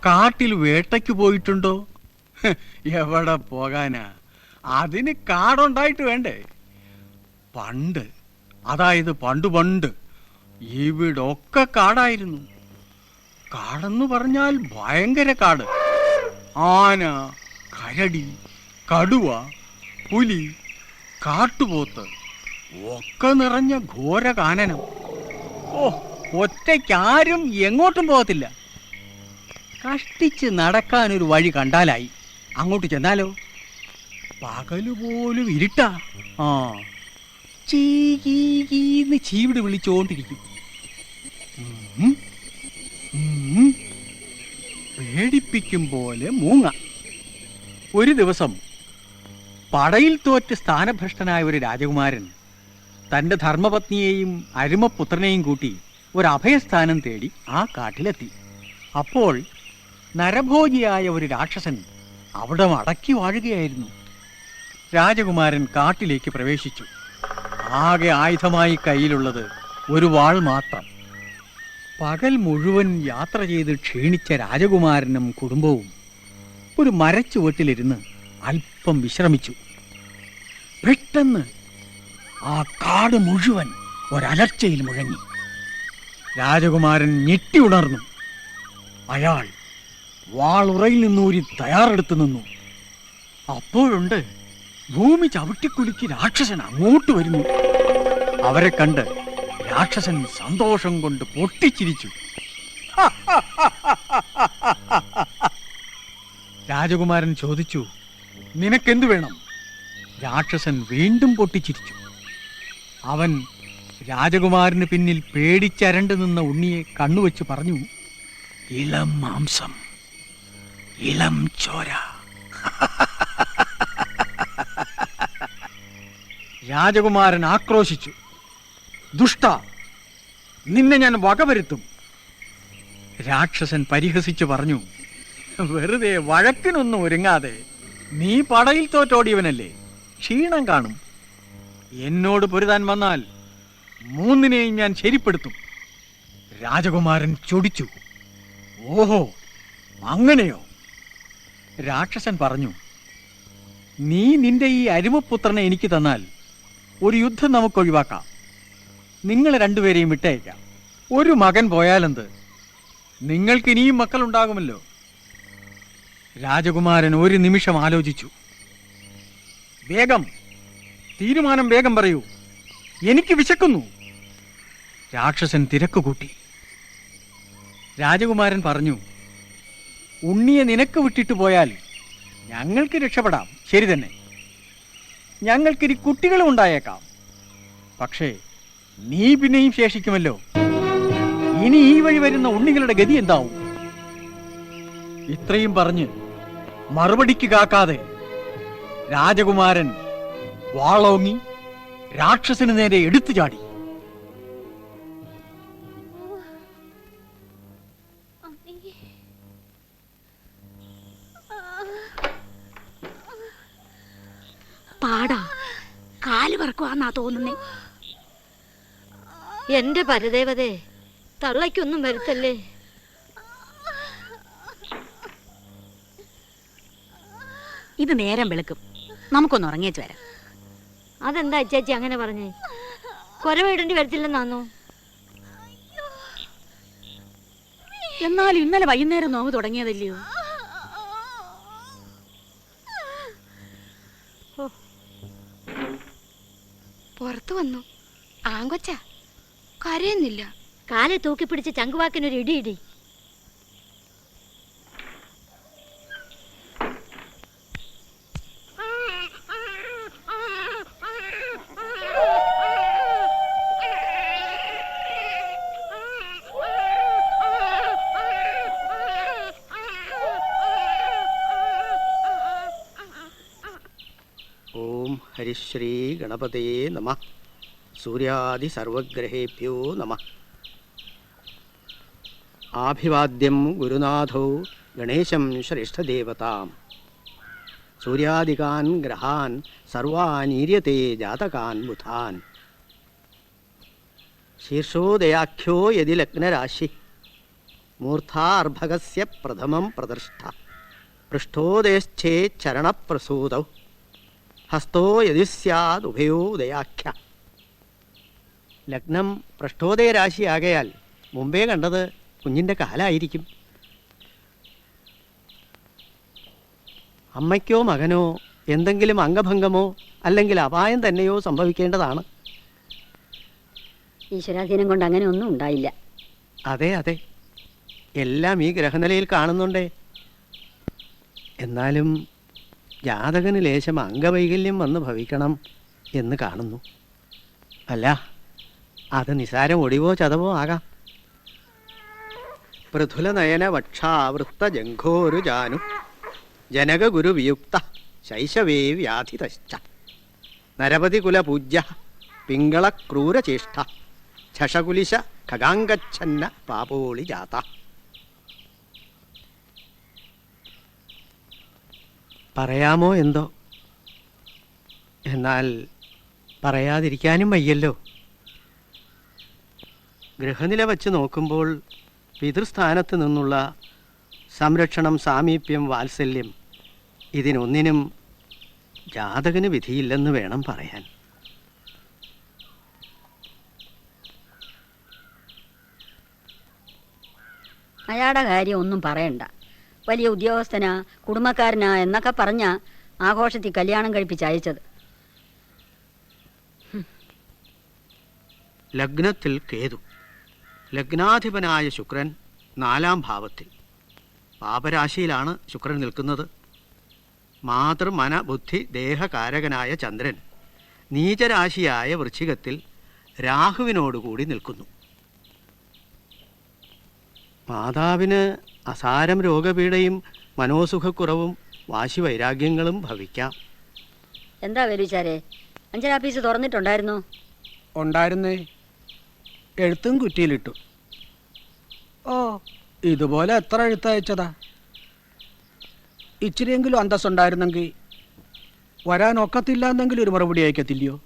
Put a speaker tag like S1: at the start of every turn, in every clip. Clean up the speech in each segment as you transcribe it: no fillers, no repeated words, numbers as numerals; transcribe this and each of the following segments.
S1: കാട്ടിൽ വേട്ടയ്ക്ക് പോയിട്ടുണ്ടോ? എവിടെ പോകാനാ, അതിന് കാടുണ്ടായിട്ട് വേണ്ടേ? പണ്ട്, അതായത് പണ്ട് ഇവിടൊക്കെ കാടായിരുന്നു. കാടെന്ന് പറഞ്ഞാൽ ഭയങ്കര കാട്. ആന, കരടി, കടുവ, പുലി, കാട്ടുപോത്ത് ഒക്കെ നിറഞ്ഞ ഘോര കാനനം. ഓ, ഒറ്റയ്ക്കാരും എങ്ങോട്ടും പോകത്തില്ല. കഷ്ടിച്ച് നടക്കാനൊരു വഴി കണ്ടാലായി. അങ്ങോട്ട് ചെന്നാലോ? പകലുപോലും ഇരുട്ടാ. ആ, ചീന്ന് ചീവിട് വിളിച്ചോണ്ടിരിക്കും. പേടിപ്പിക്കും പോലെ മൂങ്ങ. ഒരു ദിവസം പടയിൽ തോറ്റ് സ്ഥാനഭ്രഷ്ടനായ ഒരു രാജകുമാരൻ തൻ്റെ ധർമ്മപത്നിയെയും അരുമപുത്രനെയും കൂട്ടി ഒരു അഭയസ്ഥാനം തേടി ആ കാട്ടിലെത്തി. അപ്പോൾ നരഭോജിയായ ഒരു രാക്ഷസൻ അവിടെ അടക്കി വാഴുകയായിരുന്നു. രാജകുമാരൻ കാട്ടിലേക്ക് പ്രവേശിച്ചു. ആകെ ആയുധമായി കയ്യിലുള്ളത് ഒരു വാൾ മാത്രം. പകൽ മുഴുവൻ യാത്ര ചെയ്ത് ക്ഷീണിച്ച രാജകുമാരനും കുടുംബവും ഒരു മരച്ചുവട്ടിലിരുന്ന് അല്പം വിശ്രമിച്ചു. പെട്ടെന്ന് ആ കാട് മുഴുവൻ ഒരലർച്ചയിൽ മുഴങ്ങി. രാജകുമാരൻ ഞെട്ടി ഉണർന്നു. അയാൾ വാളുറയിൽ നിന്നൂരി തയ്യാറെടുത്തു നിന്നു. അപ്പോഴുണ്ട് ഭൂമി ചവിട്ടിക്കുലുക്കി രാക്ഷസൻ അങ്ങോട്ട് വരുന്നു. അവരെ കണ്ട് രാക്ഷസൻ സന്തോഷം കൊണ്ട് പൊട്ടിച്ചിരിച്ചു. രാജകുമാരൻ ചോദിച്ചു, നിനക്കെന്തു വേണം? രാക്ഷസൻ വീണ്ടും പൊട്ടിച്ചിരിച്ചു. അവൻ രാജകുമാരന് പിന്നിൽ പേടിച്ചരണ്ടു നിന്ന ഉണ്ണിയെ കണ്ണുവെച്ച് പറഞ്ഞു, ഇളം മാംസം, ഇളം ചോര. രാജകുമാരൻ ആക്രോശിച്ചു, ദുഷ്ട, നിന്നെ ഞാൻ വകവരുത്തും. രാക്ഷസൻ പരിഹസിച്ചു പറഞ്ഞു, വെറുതെ വഴക്കിനൊന്നും ഒരുങ്ങാതെ, നീ പടയിൽ തോറ്റോടിയവനല്ലേ, ക്ഷീണം കാണും. എന്നോട് പൊരുതാൻ വന്നാൽ മൂന്നിനെയും ഞാൻ ശരിപ്പെടുത്തും. രാജകുമാരൻ ചൊടിച്ചു, ഓഹോ, അങ്ങനെയോ? രാക്ഷസൻ പറഞ്ഞു, നീ നിന്റെ ഈ അരുമപുത്രനെ എനിക്ക് തന്നാൽ ഒരു യുദ്ധം നമുക്ക് ഒഴിവാക്കാം. നിങ്ങൾ രണ്ടുപേരെയും വിട്ടയക്കാം. ഒരു മകൻ പോയാലെന്ത്? നിങ്ങൾക്ക് ഇനിയും മക്കളുണ്ടാകുമല്ലോ. രാജകുമാരൻ ഒരു നിമിഷം ആലോചിച്ചു. വേഗം, തീരുമാനം വേഗം പറയൂ, എനിക്ക് വിശക്കുന്നു. രാക്ഷസൻ തിരക്ക് കൂട്ടി. രാജകുമാരൻ പറഞ്ഞു, ഉണ്ണിയെ നിനക്ക് വിട്ടിട്ട് പോയാൽ ഞങ്ങൾക്ക് രക്ഷപ്പെടാം, ശരി തന്നെ. ഞങ്ങൾക്കിനി കുട്ടികളും ഉണ്ടായേക്കാം. പക്ഷേ നീ പിന്നെയും ശേഷിക്കുമല്ലോ. ഇനി ഈ വഴി വരുന്ന ഉണ്ണികളുടെ ഗതി എന്താവും? ഇത്രയും പറഞ്ഞ് മറുപടിക്ക് കാക്കാതെ രാജകുമാരൻ വാളോങ്ങി രാക്ഷസന് നേരെ എടുത്തു ചാടി.
S2: പാടാ കാല് പറക്കുവാന്നാ തോന്നുന്നേ.
S3: എന്റെ പരദേവതേ, തള്ളയ്ക്കൊന്നും വരുത്തല്ലേ.
S2: ഇത് നേരം വെളുക്കും, നമുക്കൊന്ന് ഉറങ്ങിയേച്ച് വരാം.
S3: അതെന്താ ചേച്ചി അങ്ങനെ പറഞ്ഞേ? കൊരവിടേണ്ടി വരത്തില്ലെന്നാന്നോ?
S2: എന്നാലും ഇന്നലെ വൈകുന്നേരം നോവ് തുടങ്ങിയതല്ലയോ?
S4: പുറത്തു വന്നു. ആങ്കൊച്ച കരയുന്നില്ല.
S3: കാലെ തൂക്കിപ്പിടിച്ച് ചങ്കുവാക്കിനൊരു ഇടി.
S5: ഓം ഹരിശ്രീ ഗണപതയേ നമഃ. സൂര്യാദി സർവഗ്രഹേഭ്യോ നമഃ. ആഭിവാദ്യം ഗുരുനാഥോ ഗണേശം ശ്രേഷ്ഠദേവതാം. സൂര്യാദികാൻ ഗ്രഹാൻ സർവാനീര്യത്തെ ജാതകാൻ ബുധാൻ. ശീർഷോദയാഖ്യോ യതി ലഗ്നരാശി മൂർധാർഭകസ്യ പ്രഥമം പ്രദൃഷ്ട പൃഷ്ഠോദേശ്ചേ ചരണപ്രസൂതൗ ഹസ്തോ യതി സ്യാദ് ഉഭയോദയാഖ്യ. ലഗ്നം പൃഷ്ഠോദയ രാശിയാകയാൽ മുമ്പേ കണ്ടത് കുഞ്ഞിൻ്റെ കാലായിരിക്കും. അമ്മയ്ക്കോ മകനോ എന്തെങ്കിലും അംഗഭംഗമോ അല്ലെങ്കിൽ അപായം തന്നെയോ സംഭവിക്കേണ്ടതാണ്.
S6: ഈശ്വരാധീനം കൊണ്ട് അങ്ങനെ ഒന്നും ഉണ്ടായില്ല.
S5: അതെ അതെ, എല്ലാം ഈ ഗ്രഹനിലയിൽ കാണുന്നുണ്ടേ. എന്നാലും ജാതകന് ലേശം അംഗവൈകല്യം വന്ന് ഭവിക്കണം എന്ന് കാണുന്നു. അല്ല, അത് നിസാരം ഒടിവോ ചതവോ ആകാം. പൃഥുലനയന വക്ഷാവൃത്ത ജംഘോരു ജാനു ജനകഗുരു വിയുക്ത ശൈശവേ വ്യാധിതശ്ച നരപതികുല പൂജ്യ പിങ്കള ക്രൂരചേഷ്ട ഛഷകുലിശ ഖഗാംഗച്ഛന്ന പാപോളി ജാത. പറയാമോ എന്തോ, എന്നാൽ പറയാതിരിക്കാനും വയ്യല്ലോ. ഗൃഹനില വച്ച് നോക്കുമ്പോൾ പിതൃസ്ഥാനത്ത് നിന്നുള്ള സംരക്ഷണം, സാമീപ്യം, വാത്സല്യം ഇതിനൊന്നിനും ജാതകന് വിധിയില്ലെന്ന് വേണം പറയാൻ.
S6: അയാളുടെ കാര്യം ഒന്നും പറയണ്ട. വലിയ ഉദ്യോഗസ്ഥനാ, കുടുംബക്കാരനാ എന്നൊക്കെ പറഞ്ഞ ആഘോഷത്തിൽ കല്യാണം കഴിപ്പിച്ച് അയച്ചത്.
S5: ലഗ്നത്തിൽ കേതു, ലഗ്നാധിപനായ ശുക്രൻ 4-ാം ഭാവത്തിൽ. പാപരാശിയിലാണ് ശുക്രൻ നിൽക്കുന്നത്. മാതൃമന ബുദ്ധി ദേഹകാരകനായ ചന്ദ്രൻ നീചരാശിയായ വൃശ്ചികത്തിൽ രാഹുവിനോടുകൂടി നിൽക്കുന്നു. മാതാവിന് അസാരം രോഗപീഠയും മനോസുഖക്കുറവും വാശിവൈരാഗ്യങ്ങളും ഭവിക്കാം.
S6: എന്താ വേലുച്ചാരെ, അഞ്ചലാഫീസ് തുറന്നിട്ടുണ്ടായിരുന്നു?
S1: ഉണ്ടായിരുന്നേ, എഴുത്തും കുറ്റിയിലിട്ടു. ഓ, ഇതുപോലെ എത്ര എഴുത്തയച്ചതാ. ഇച്ചിരിയെങ്കിലും അന്തസ്സുണ്ടായിരുന്നെങ്കിൽ വരാനൊക്കത്തില്ല എന്നെങ്കിലും ഒരു മറുപടി അയക്കത്തില്ലയോ?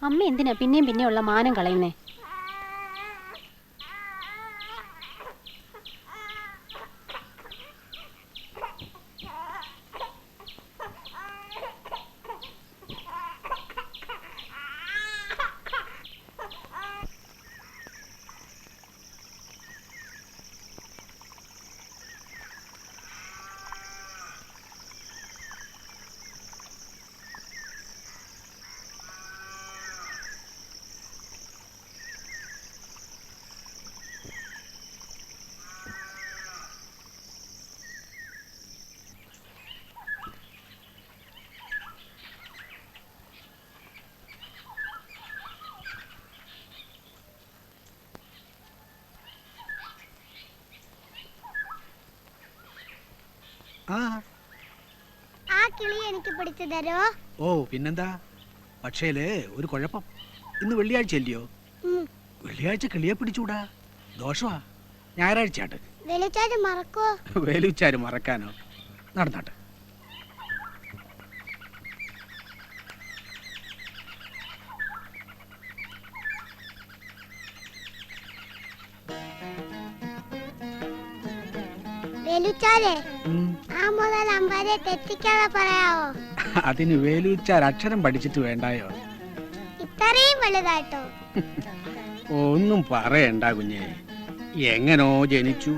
S7: അമ്മ എന്തിനാ പിന്നെയും പിന്നെയുള്ള മാനം കളയുന്നേ?
S8: ആ കിളി എനിക്ക് പിടിച്ചു തരോ?
S1: ഓ പിന്നെന്താ. പക്ഷേല് ഒരു കുഴപ്പം, ഇന്ന് വെള്ളിയാഴ്ച അല്ലയോ? വെള്ളിയാഴ്ച കിളിയെ പിടിച്ചൂടാ, ദോഷമാ. ഞായറാഴ്ചയാട്ട്.
S8: വേലുച്ചാര് മറക്കോ?
S1: വേലുച്ചാര് മറക്കാനോ? നടന്നാട്ടെ.
S8: വേലുച്ചാരെ, ആ മുതൽ അമ്പരെ തെറ്റിക്കാതെ പറയാവോ?
S1: അതിന് വേലുച്ചാർ അക്ഷരം പഠിച്ചിട്ട് വേണ്ടായോ?
S8: ഇത്രയും വലുതായിട്ടോ?
S1: ഒന്നും പറയണ്ട കുഞ്ഞെ. എങ്ങനോ ജനിച്ചു,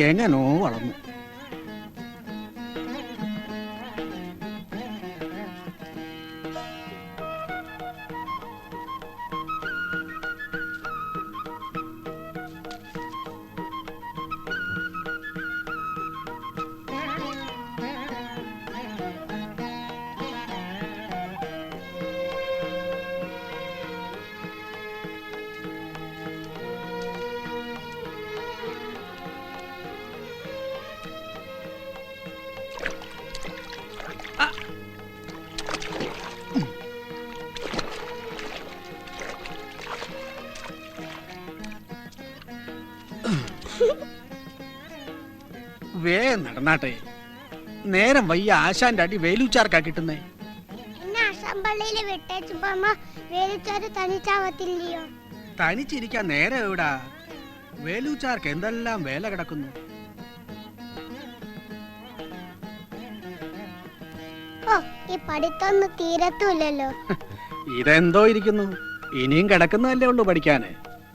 S1: എങ്ങനോ വളർന്നു. നടന്നാട്ടെ, നേരം വയ്യ. ആശാന്റെ അടി വേലുച്ചാർക്കാ കിട്ടുന്നേ.
S8: എന്നെ ആശാ പള്ളിയിൽ വിട്ടേച്ചപ്പോ അമ്മ വേലിച്ചാറ് തനിച്ചാവത്തില്ലയോ?
S5: തനിച്ചിരിക്കാൻ നേരെ എവിടാ? വേലൂച്ചാർക്ക് എന്തെല്ലാം വേല കിടക്കുന്നു.
S8: ഓ, ഈ പഠിത്തൊന്നും തീരത്തുമില്ലല്ലോ.
S5: ഇതെന്തോ ഇരിക്കുന്നു, ഇനിയും കിടക്കുന്നതല്ലേ ഉള്ളൂ പഠിക്കാന്.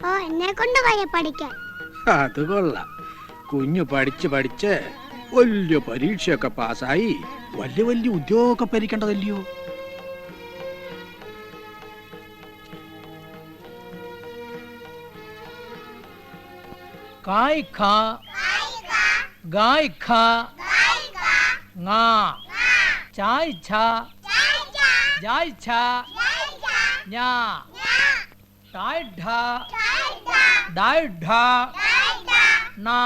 S8: ഓ, എന്നെ കൊണ്ട് വയ്യ പഠിക്കാൻ.
S5: അത് കൊള്ളാം. കുഞ്ഞു പഠിച്ച് വലിയ പരീക്ഷയൊക്കെ പാസ്സായി വലിയ വലിയ ഉദ്യോഗമൊക്കെ ഭരിക്കേണ്ടതല്ലയോ?
S1: കായ് ഖാ ഗായ് ഖാ ങാ ചായ് ഛാ ജായ് ഛാ ഞാ ടായ് ഢാ ഡായ് ഢാ നാ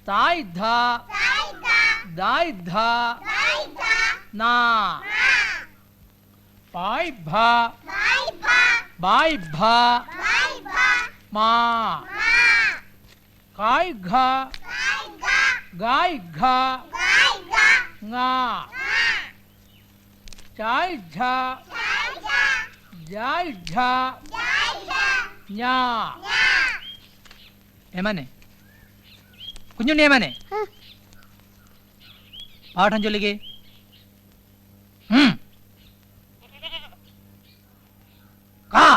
S1: തായ് ധാ ദായ് ധാ നാ പായ് ഭാ ബായ് ഭാ മാ കായ് ഘാ ഗായ് ഘാ ങാ ചായ് ഝാ ജായ് ഝാ ഞാ. ഏമാനെ, കുഞ്ഞുണ്ണി ഏമാനെ, പാഠം ചൊല്ലിക്കേ. കാ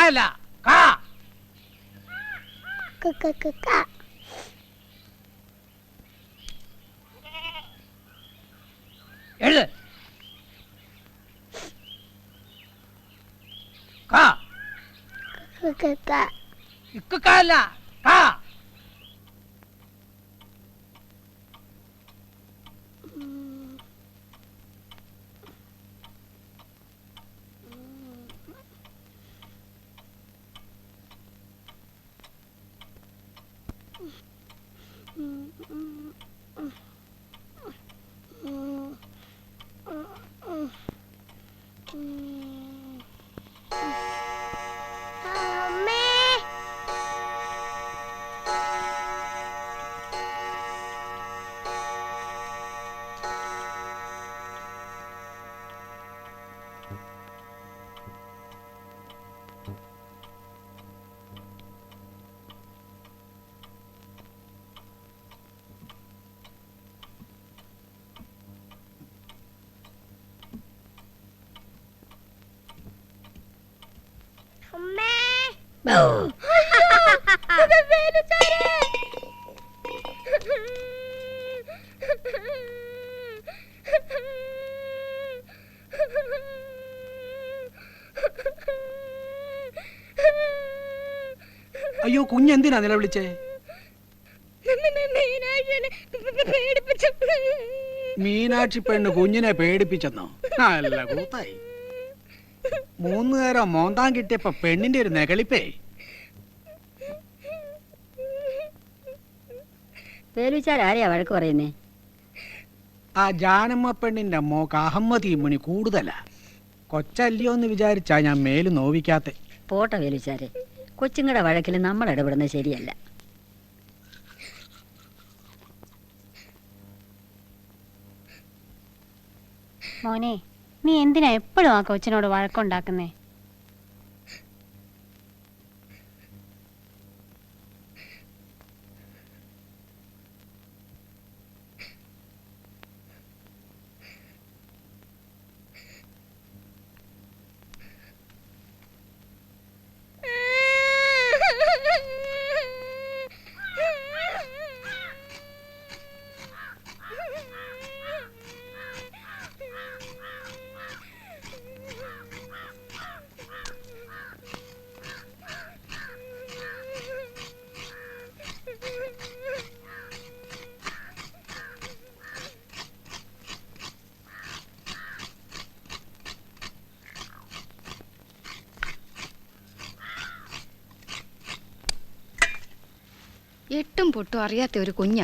S1: അല്ല കാ. എഴുത്. കാ അല്ല കാ.
S5: അയ്യോ, കുഞ്ഞെന്തിനാ നിലവിളിച്ചേ? മീനാക്ഷി പെണ്ണ് കുഞ്ഞിനെ പേടിപ്പിച്ചെന്നോ? നല്ല കൂത്തായി. 3 നേരം മോന്താൻ കിട്ടിയപ്പോ പെണ്ണിന്റെ ഒരു നെകളിപ്പേ.
S6: വേലുച്ചാൽ ആരെയാ വഴക്ക് പറയുന്നേ?
S5: ആ ജാനമ്മ പെണ്ണിന്റെ മോക്ക് അഹമ്മദ് മണി കൂടുതലാ. കൊച്ചല്ലയോ എന്ന് വിചാരിച്ചാ ഞാൻ മേല് നോവിക്കാത്തെ.
S6: പോട്ടെ വേലുച്ചാരെ, കൊച്ചുങ്ങളുടെ വഴക്കിൽ നമ്മൾ ഇടപെടുന്നത് ശരിയല്ല.
S7: മോനെ, നീ എന്തിനാ എപ്പോഴും ആ കൊച്ചിനോട് വഴക്കുണ്ടാക്കുന്നേ?
S4: എട്ടും പൊട്ടും അറിയാത്ത ഒരു കുഞ്ഞ,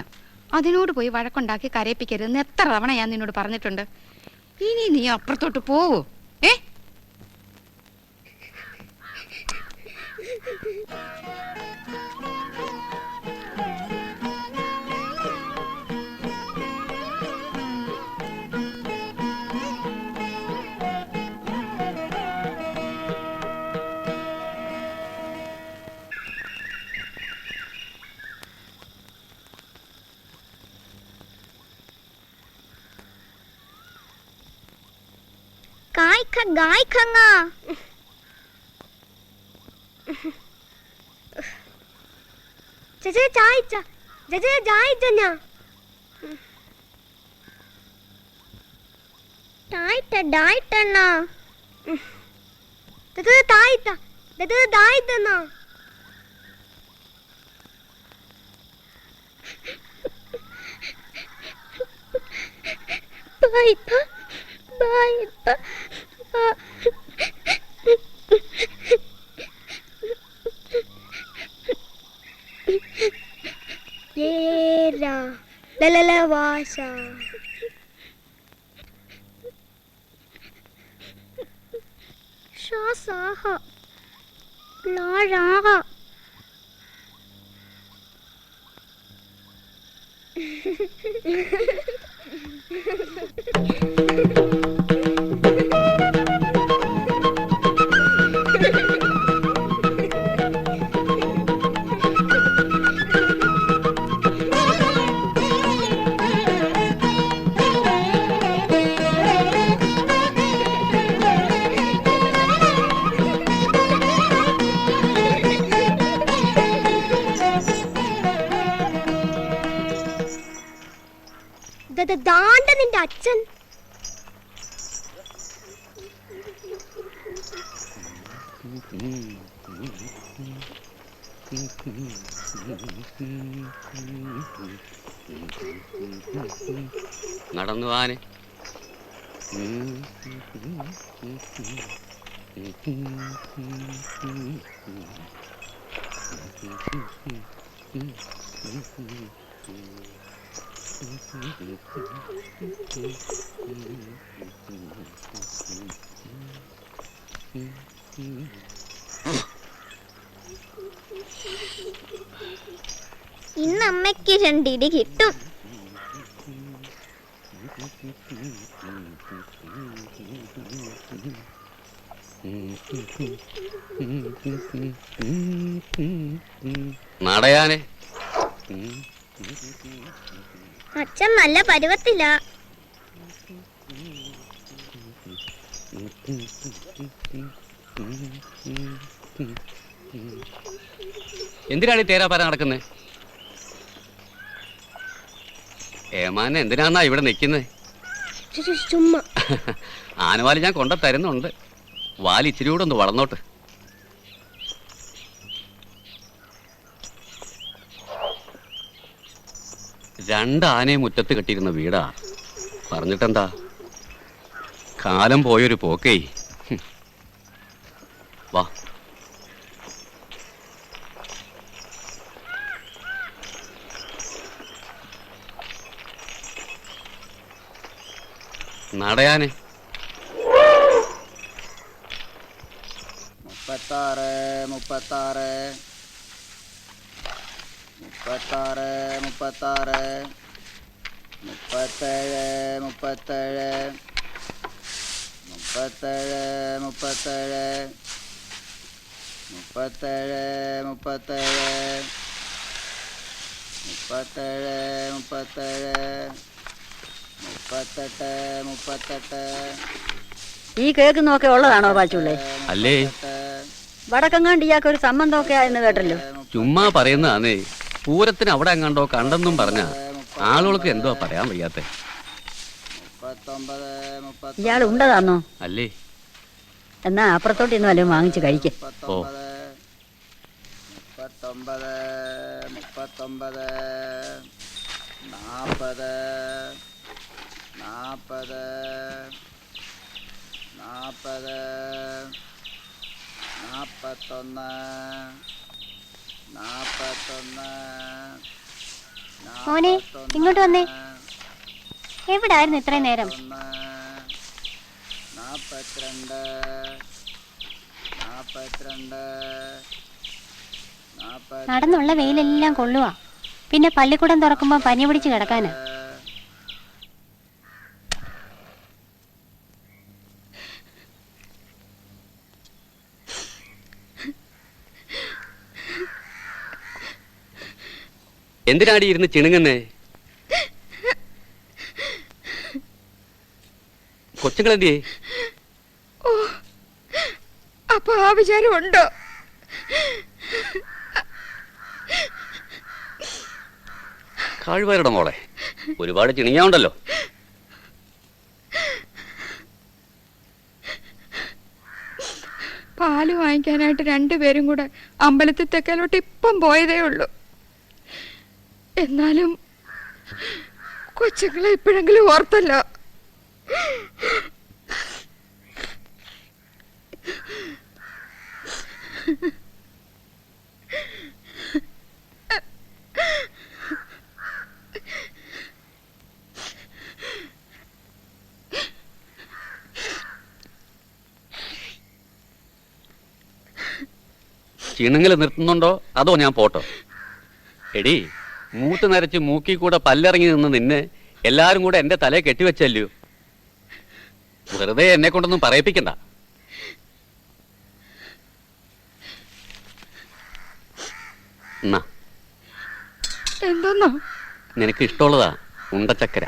S4: അതിനോട് പോയി വഴക്കുണ്ടാക്കി കരയിപ്പിക്കരുതെന്ന് എത്ര തവണ ഞാൻ നിന്നോട് പറഞ്ഞിട്ടുണ്ട്. ഇനി നീ അപ്പുറത്തോട്ട് പോവോ?
S8: गाय खंगा जजे जायचा जजे जायचन्या डायटना दे दायता दे दायतना बायता बायता येरा लललवासा शासाह लारा ദാണ്ട നിന്റെ അച്ഛൻ
S9: നടന്നു ആനെ
S8: ഇന്ന് അമ്മയ്ക്ക് രണ്ടിടി കിട്ടും.
S9: നടയാനെ
S8: അച്ഛൻ നല്ല പരുവത്തില്ല.
S9: എന്തിനാണ് ഈ തേരാപ്പാര നടക്കുന്നത്? ഏമാനെ എന്തിനാന്നാ ഇവിടെ നിൽക്കുന്നത്?
S8: ചുമ്മാ
S9: ആനവാലി ഞാൻ കൊണ്ട തരുന്നുണ്ട്. വാലി ഇച്ചിരി കൂടെ ഒന്ന് വളർന്നോട്ട്. രണ്ട് ആനയെ മുറ്റത്ത് കെട്ടിയിരുന്ന വീടാ. പറഞ്ഞിട്ടെന്താ, കാലം പോയൊരു പോക്കേ. വാ. നടയാനെ
S5: 36 36 36 37 37 37 37 37 37 37
S6: ഈ കേൾക്കുന്നൊക്കെ ഉള്ളതാണോ പാച്ചുള്ളേ?
S9: അല്ലേ,
S6: വടക്കങ്ങാണ്ട് ഇയാൾക്ക് ഒരു സംബന്ധമൊക്കെ ആയെന്ന് കേട്ടല്ലോ.
S9: ചുമ്മാ പറയുന്നതാന്നേ. പൂരത്തിന് അവിടെ എങ്ങാണ്ടോ കണ്ടെന്നും പറഞ്ഞ ആളുകൾക്ക് എന്തോ പറയാൻ വയ്യാത്തെ.
S6: ഇയാൾ ഉണ്ടതാന്നോ?
S9: അല്ലേ,
S6: എന്നാ അപ്പുറത്തോട്ട് ഇന്ന് വല്ലതും വാങ്ങിച്ച് കഴിക്കേ.
S9: ഓ
S5: 39 39 40 40 40 41 41
S7: മോനെ ഇങ്ങോട്ട് വന്നേ. എവിടായിരുന്നു ഇത്രയും നേരം?
S5: 42 42
S7: നടന്നുള്ള വെയിലെല്ലാം കൊള്ളുവാ. പിന്നെ പള്ളിക്കൂടം തുറക്കുമ്പോ പനി പിടിച്ച് കിടക്കാനാ.
S9: എന്തിനാടി ഇരുന്ന് ചിണുങ്ങുന്നേ? കൊച്ചുങ്ങളെന്തിയേ?
S4: ആ വിചാരം ഉണ്ടോ?
S9: കഴിവരുടെ മോളെ, ഒരുപാട് ചിണിയാവുണ്ടല്ലോ.
S4: പാല് വാങ്ങിക്കാനായിട്ട് രണ്ടുപേരും കൂടെ അമ്പലത്തിൽ തെക്കലോട്ട് ഇപ്പം പോയതേ ഉള്ളൂ. എന്നാലും കൊച്ചുങ്ങളെ ഇപ്പോഴെങ്കിലും ഓർത്തല്ലോ.
S9: ചിണുങ്ങൽ നിർത്തുന്നുണ്ടോ അതോ ഞാൻ പോട്ടോ? എടി, മൂത്ത് നരച്ച് മൂക്കി കൂടെ പല്ലിറങ്ങി നിന്ന് നിന്നെ എല്ലാരും കൂടെ എന്റെ തലയെ കെട്ടിവെച്ചല്ലോ. വെറുതെ എന്നെ കൊണ്ടൊന്നും പറയിപ്പിക്കണ്ട.
S4: എന്തോന്നോ?
S9: നിനക്ക് ഇഷ്ടമുള്ളതാ ഉണ്ടച്ചക്കര.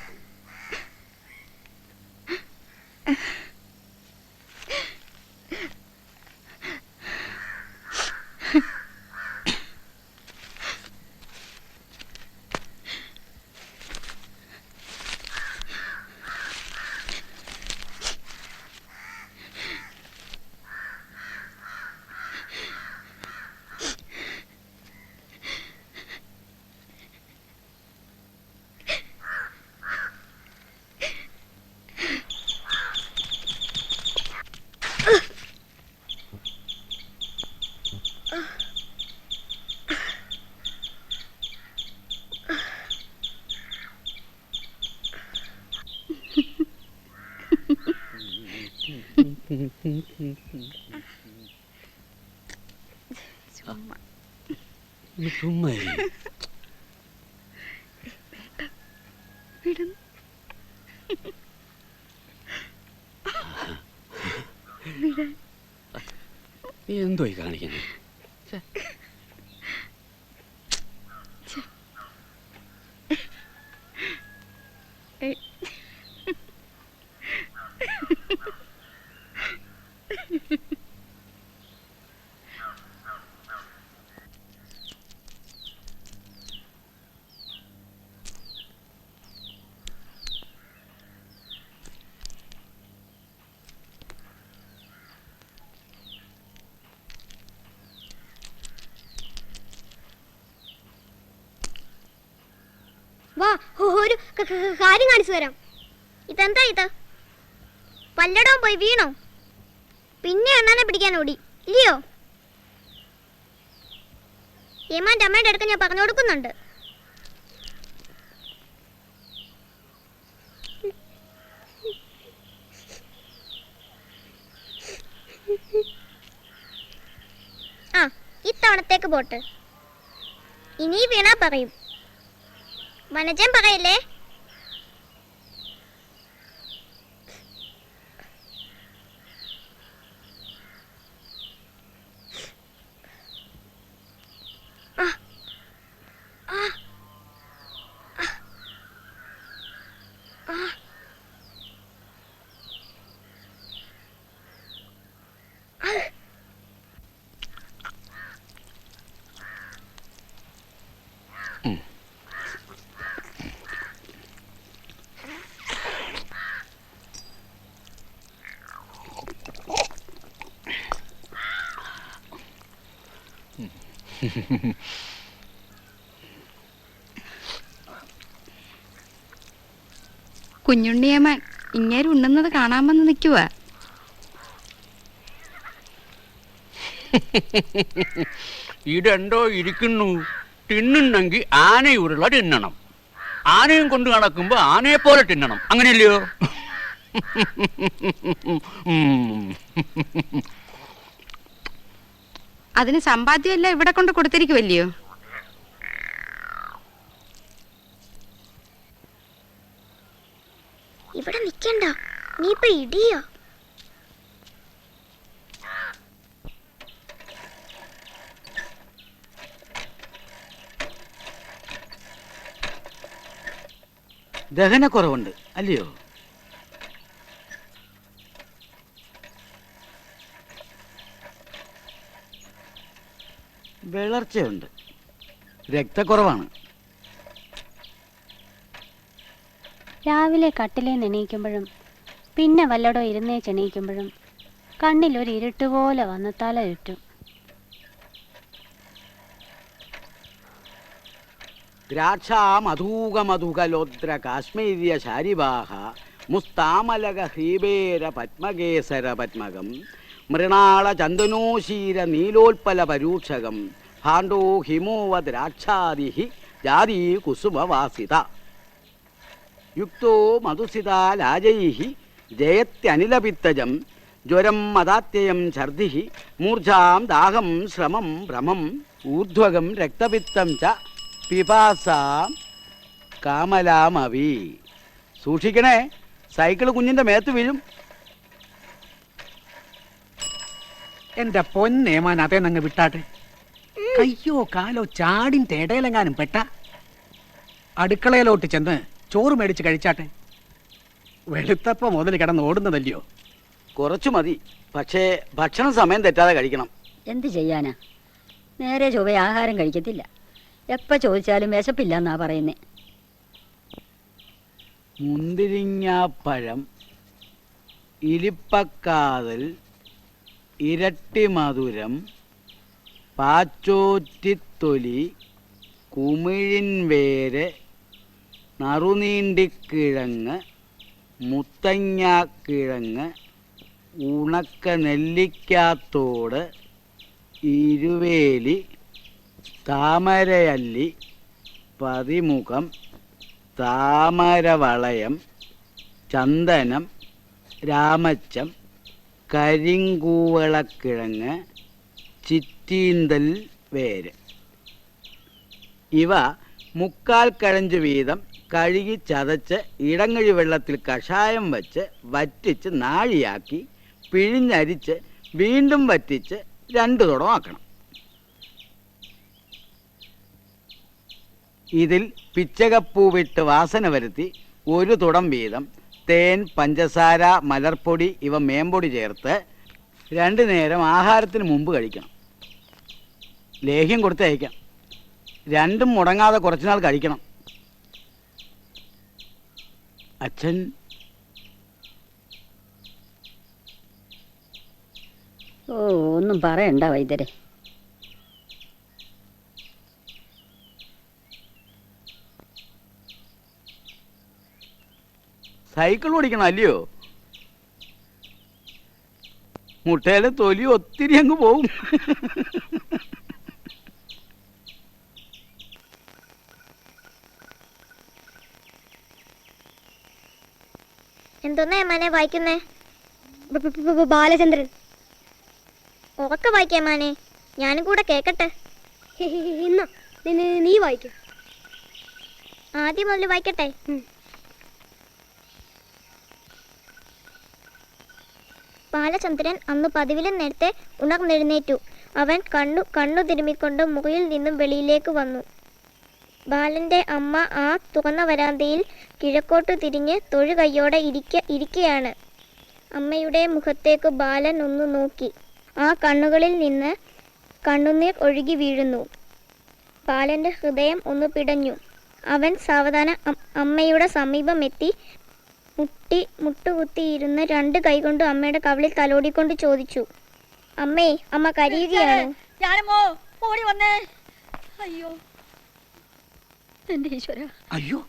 S9: എന്തോ കാണിക്കുന്നു?
S8: വാ, ഒരു കാര്യം കാണിച്ചു തരാം. ഇതെന്താ ഇത്? പല്ലടവും പോയി വീണോ? പിന്നെ അണ്ണാനെ പിടിക്കാൻ ഓടി ഇല്ലയോ? ഏമാന്റെ അമ്മയുടെ അടുക്ക ഞാൻ പറഞ്ഞു കൊടുക്കുന്നുണ്ട്. ആ, ഇത്തവണത്തേക്ക് പോട്ട്. ഇനി വീണാ പറയും. വനജൻ പറയല്ലേ?
S4: കുഞ്ഞുണ്ണിയമ്മൻ ഇങ്ങേര് ഉണ്ണുന്നത് കാണാമെന്ന് നിൽക്കുക.
S9: ഇതെന്തോ ഇരിക്കുന്നു. തിന്നുണ്ടെങ്കിൽ ആനയുരുള തിന്നണം. ആനയും കൊണ്ട് നടക്കുമ്പോ ആനയെ പോലെ തിന്നണം. അങ്ങനെയല്ലയോ?
S4: അതിന് സമ്പാദ്യമല്ല ഇവിടെ കൊണ്ട് കൊടുത്തിരിക്കുവല്ലയോ?
S8: ഇവിടെ നിക്കണ്ട, നീ ഇപ്പൊ ഇടിയോ?
S5: ദഹനക്കുറവുണ്ട് അല്ലയോ?
S10: വിളർച്ചയുണ്ട്, രക്തക്കുറവാണ്.
S7: രാവിലെ കട്ടിലേന്ന് എണീക്കുമ്പോഴും പിന്നെ വല്ലടോ ഇരുന്നേച്ചെണീക്കുമ്പോഴും കണ്ണിലൊരു ഇരുട്ടുപോലെ വന്ന് തല ചുറ്റും.
S10: ദ്രാക്ഷാ മധൂകമധുകലോദ്ര കാശ്മീര്യ ശാരിവാഹ മുസ്താമലക ഹ്രീബേര പത്മകേസര പത്മകം മൃണാള ചന്ദനോശീര നീലോൽപല പരൂക്ഷകം ഭാണ്ഡോ ഹിമോവ ദ്രാക്ഷാദി ജാതി കുസുമവാസിത യുക്തോ മധുസിതാ ലാജൈ ജയത്യനിലപിത്തജം ജ്വരം മദാത്യയം ഛർദി മൂർച്ഛാം ദാഹം ശ്രമം ഭ്രമം ഊർധ്വകം രക്തപിത്തം ച പിപാസാം കാമലാമവി. സൂക്ഷിക്കണേ, സൈക്കിള് കുഞ്ഞിന്റെ മേത്ത് വീഴും.
S5: എന്റെ പൊന്നേമാൻ അതേന്നങ്ങ് വിട്ടാട്ടെ. കയ്യോ കാലോ ചാടിന്റെ ഇടയിലെങ്ങാനും പെട്ട അടുക്കളയിലോട്ട് ചെന്ന് ചോറ് മേടിച്ച് കഴിച്ചാട്ടെ. വെളുത്തപ്പ മുതൽ കിടന്ന് ഓടുന്നതല്ലയോ.
S10: കുറച്ചു മതി, പക്ഷേ ഭക്ഷണ സമയം തെറ്റാതെ കഴിക്കണം.
S6: എന്ത് ചെയ്യാനാ, നേരെ ചൊവ്വ ആഹാരം കഴിക്കത്തില്ല. എപ്പോൾ ചോദിച്ചാലും വിശപ്പില്ലെന്നാ പറയുന്നേ.
S10: മുന്തിരിങ്ങാപ്പഴം, ഇലിപ്പക്കാതൽ, ഇരട്ടി മധുരം, പാച്ചോറ്റിത്തൊലി, കുമിഴിൻ വേര്, നറുനീണ്ടിക്കിഴങ്ങ്, മുത്തങ്ങാക്കിഴങ്ങ്, ഉണക്ക നെല്ലിക്കാത്തോട്, ഇരുവേലി, താമരയല്ലി, പതിമുഖം, താമരവളയം, ചന്ദനം, രാമച്ചം, കരിങ്കൂവളക്കിഴങ്ങ്, ചിറ്റീന്തൽ വേര്. ഇവ 3/4 കഴഞ്ച് വീതം കഴുകി ചതച്ച് ഇടങ്ങഴി വെള്ളത്തിൽ കഷായം വച്ച് വറ്റിച്ച് നാഴിയാക്കി പിഴിഞ്ഞരിച്ച് വീണ്ടും വറ്റിച്ച് 2 തുടം ആക്കണം. ഇതിൽ പിച്ചകപ്പൂവിട്ട് വാസന വരുത്തി 1 തുടം വീതം തേൻ, പഞ്ചസാര, മലർപ്പൊടി ഇവ മേമ്പൊടി ചേർത്ത് 2 നേരം ആഹാരത്തിന് മുമ്പ് കഴിക്കണം. ലേഹ്യം കൊടുത്തയക്കാം. 2 മുടങ്ങാതെ കുറച്ചുനാൾ കഴിക്കണം. അച്ഛൻ
S6: ഒന്നും പറയണ്ട വൈദ്യരെ.
S10: സൈക്കിൾ ഓടിക്കണം അല്ലയോ? മുട്ടയിലെ തൊലി ഒത്തിരി അങ്ങ് പോവും.
S8: എന്തോന്നാ മാനെ വായിക്കുന്നേ? ബാലചന്ദ്രൻ. ഉറക്കെ വായിക്കേ മാനെ, ഞാനും കൂടെ കേക്കട്ടെ. ഇന്ന നീ വായിക്ക. ആദ്യം മുതൽ വായിക്കട്ടെ. ബാലചന്ദ്രൻ അന്ന് പതിവിലും നേരത്തെ ഉണർന്നെഴുന്നേറ്റു. അവൻ കണ്ണു തിരുമ്മിക്കൊണ്ട് മുറിയിൽ നിന്നും വെളിയിലേക്ക് വന്നു. ബാലന്റെ അമ്മ ആ തുറന്ന വരാന്തയിൽ കിഴക്കോട്ടു തിരിഞ്ഞ് തൊഴുകയ്യോടെ ഇരിക്കുകയാണ്. അമ്മയുടെ മുഖത്തേക്ക് ബാലൻ ഒന്ന് നോക്കി. ആ കണ്ണുകളിൽ നിന്ന് കണ്ണുനീർ ഒഴുകി വീഴുന്നു. ബാലന്റെ ഹൃദയം ഒന്ന് പിടഞ്ഞു. അവൻ സാവധാനം അമ്മയുടെ സമീപമെത്തി മുട്ടുകുത്തിയിരുന്ന് 2 കൈകൊണ്ട് അമ്മയുടെ കവിളിൽ തലോടിക്കൊണ്ട് ചോദിച്ചു, അമ്മേ, അമ്മ കരയുകയാണോ?
S6: ഓടി വന്നേ. അയ്യോ എന്റെ ഈശ്വര.
S5: അയ്യോ,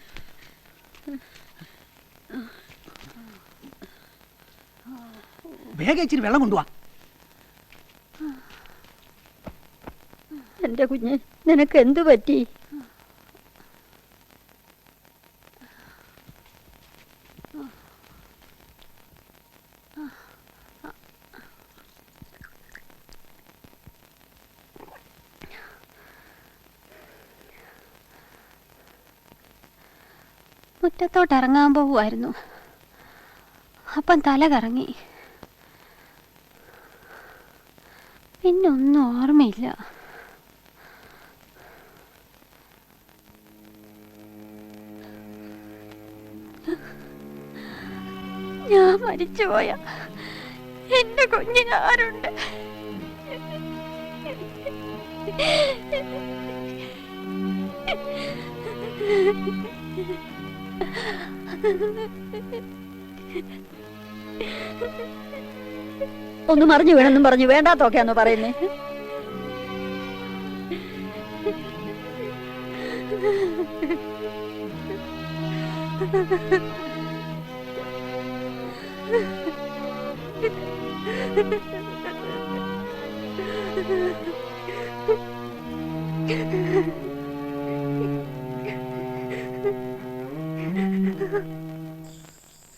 S5: വേഗം ഇച്ചിരി വെള്ളം കൊണ്ടുവാ.
S6: എന്റെ കുഞ്ഞ്, നിനക്ക് എന്തു പറ്റി?
S7: മുറ്റത്തോട്ട് ഇറങ്ങാൻ പോവുമായിരുന്നു. അപ്പം തല കറങ്ങി. പിന്നൊന്നും ഓർമ്മയില്ല. ഞാൻ മരിച്ചുപോയ എന്റെ കുഞ്ഞിനാരുണ്ട്?
S6: ഒന്ന് മറിഞ്ഞു വീണെന്നും പറഞ്ഞു വേണ്ടാത്തൊക്കെയാന്ന് പറയുന്നേ.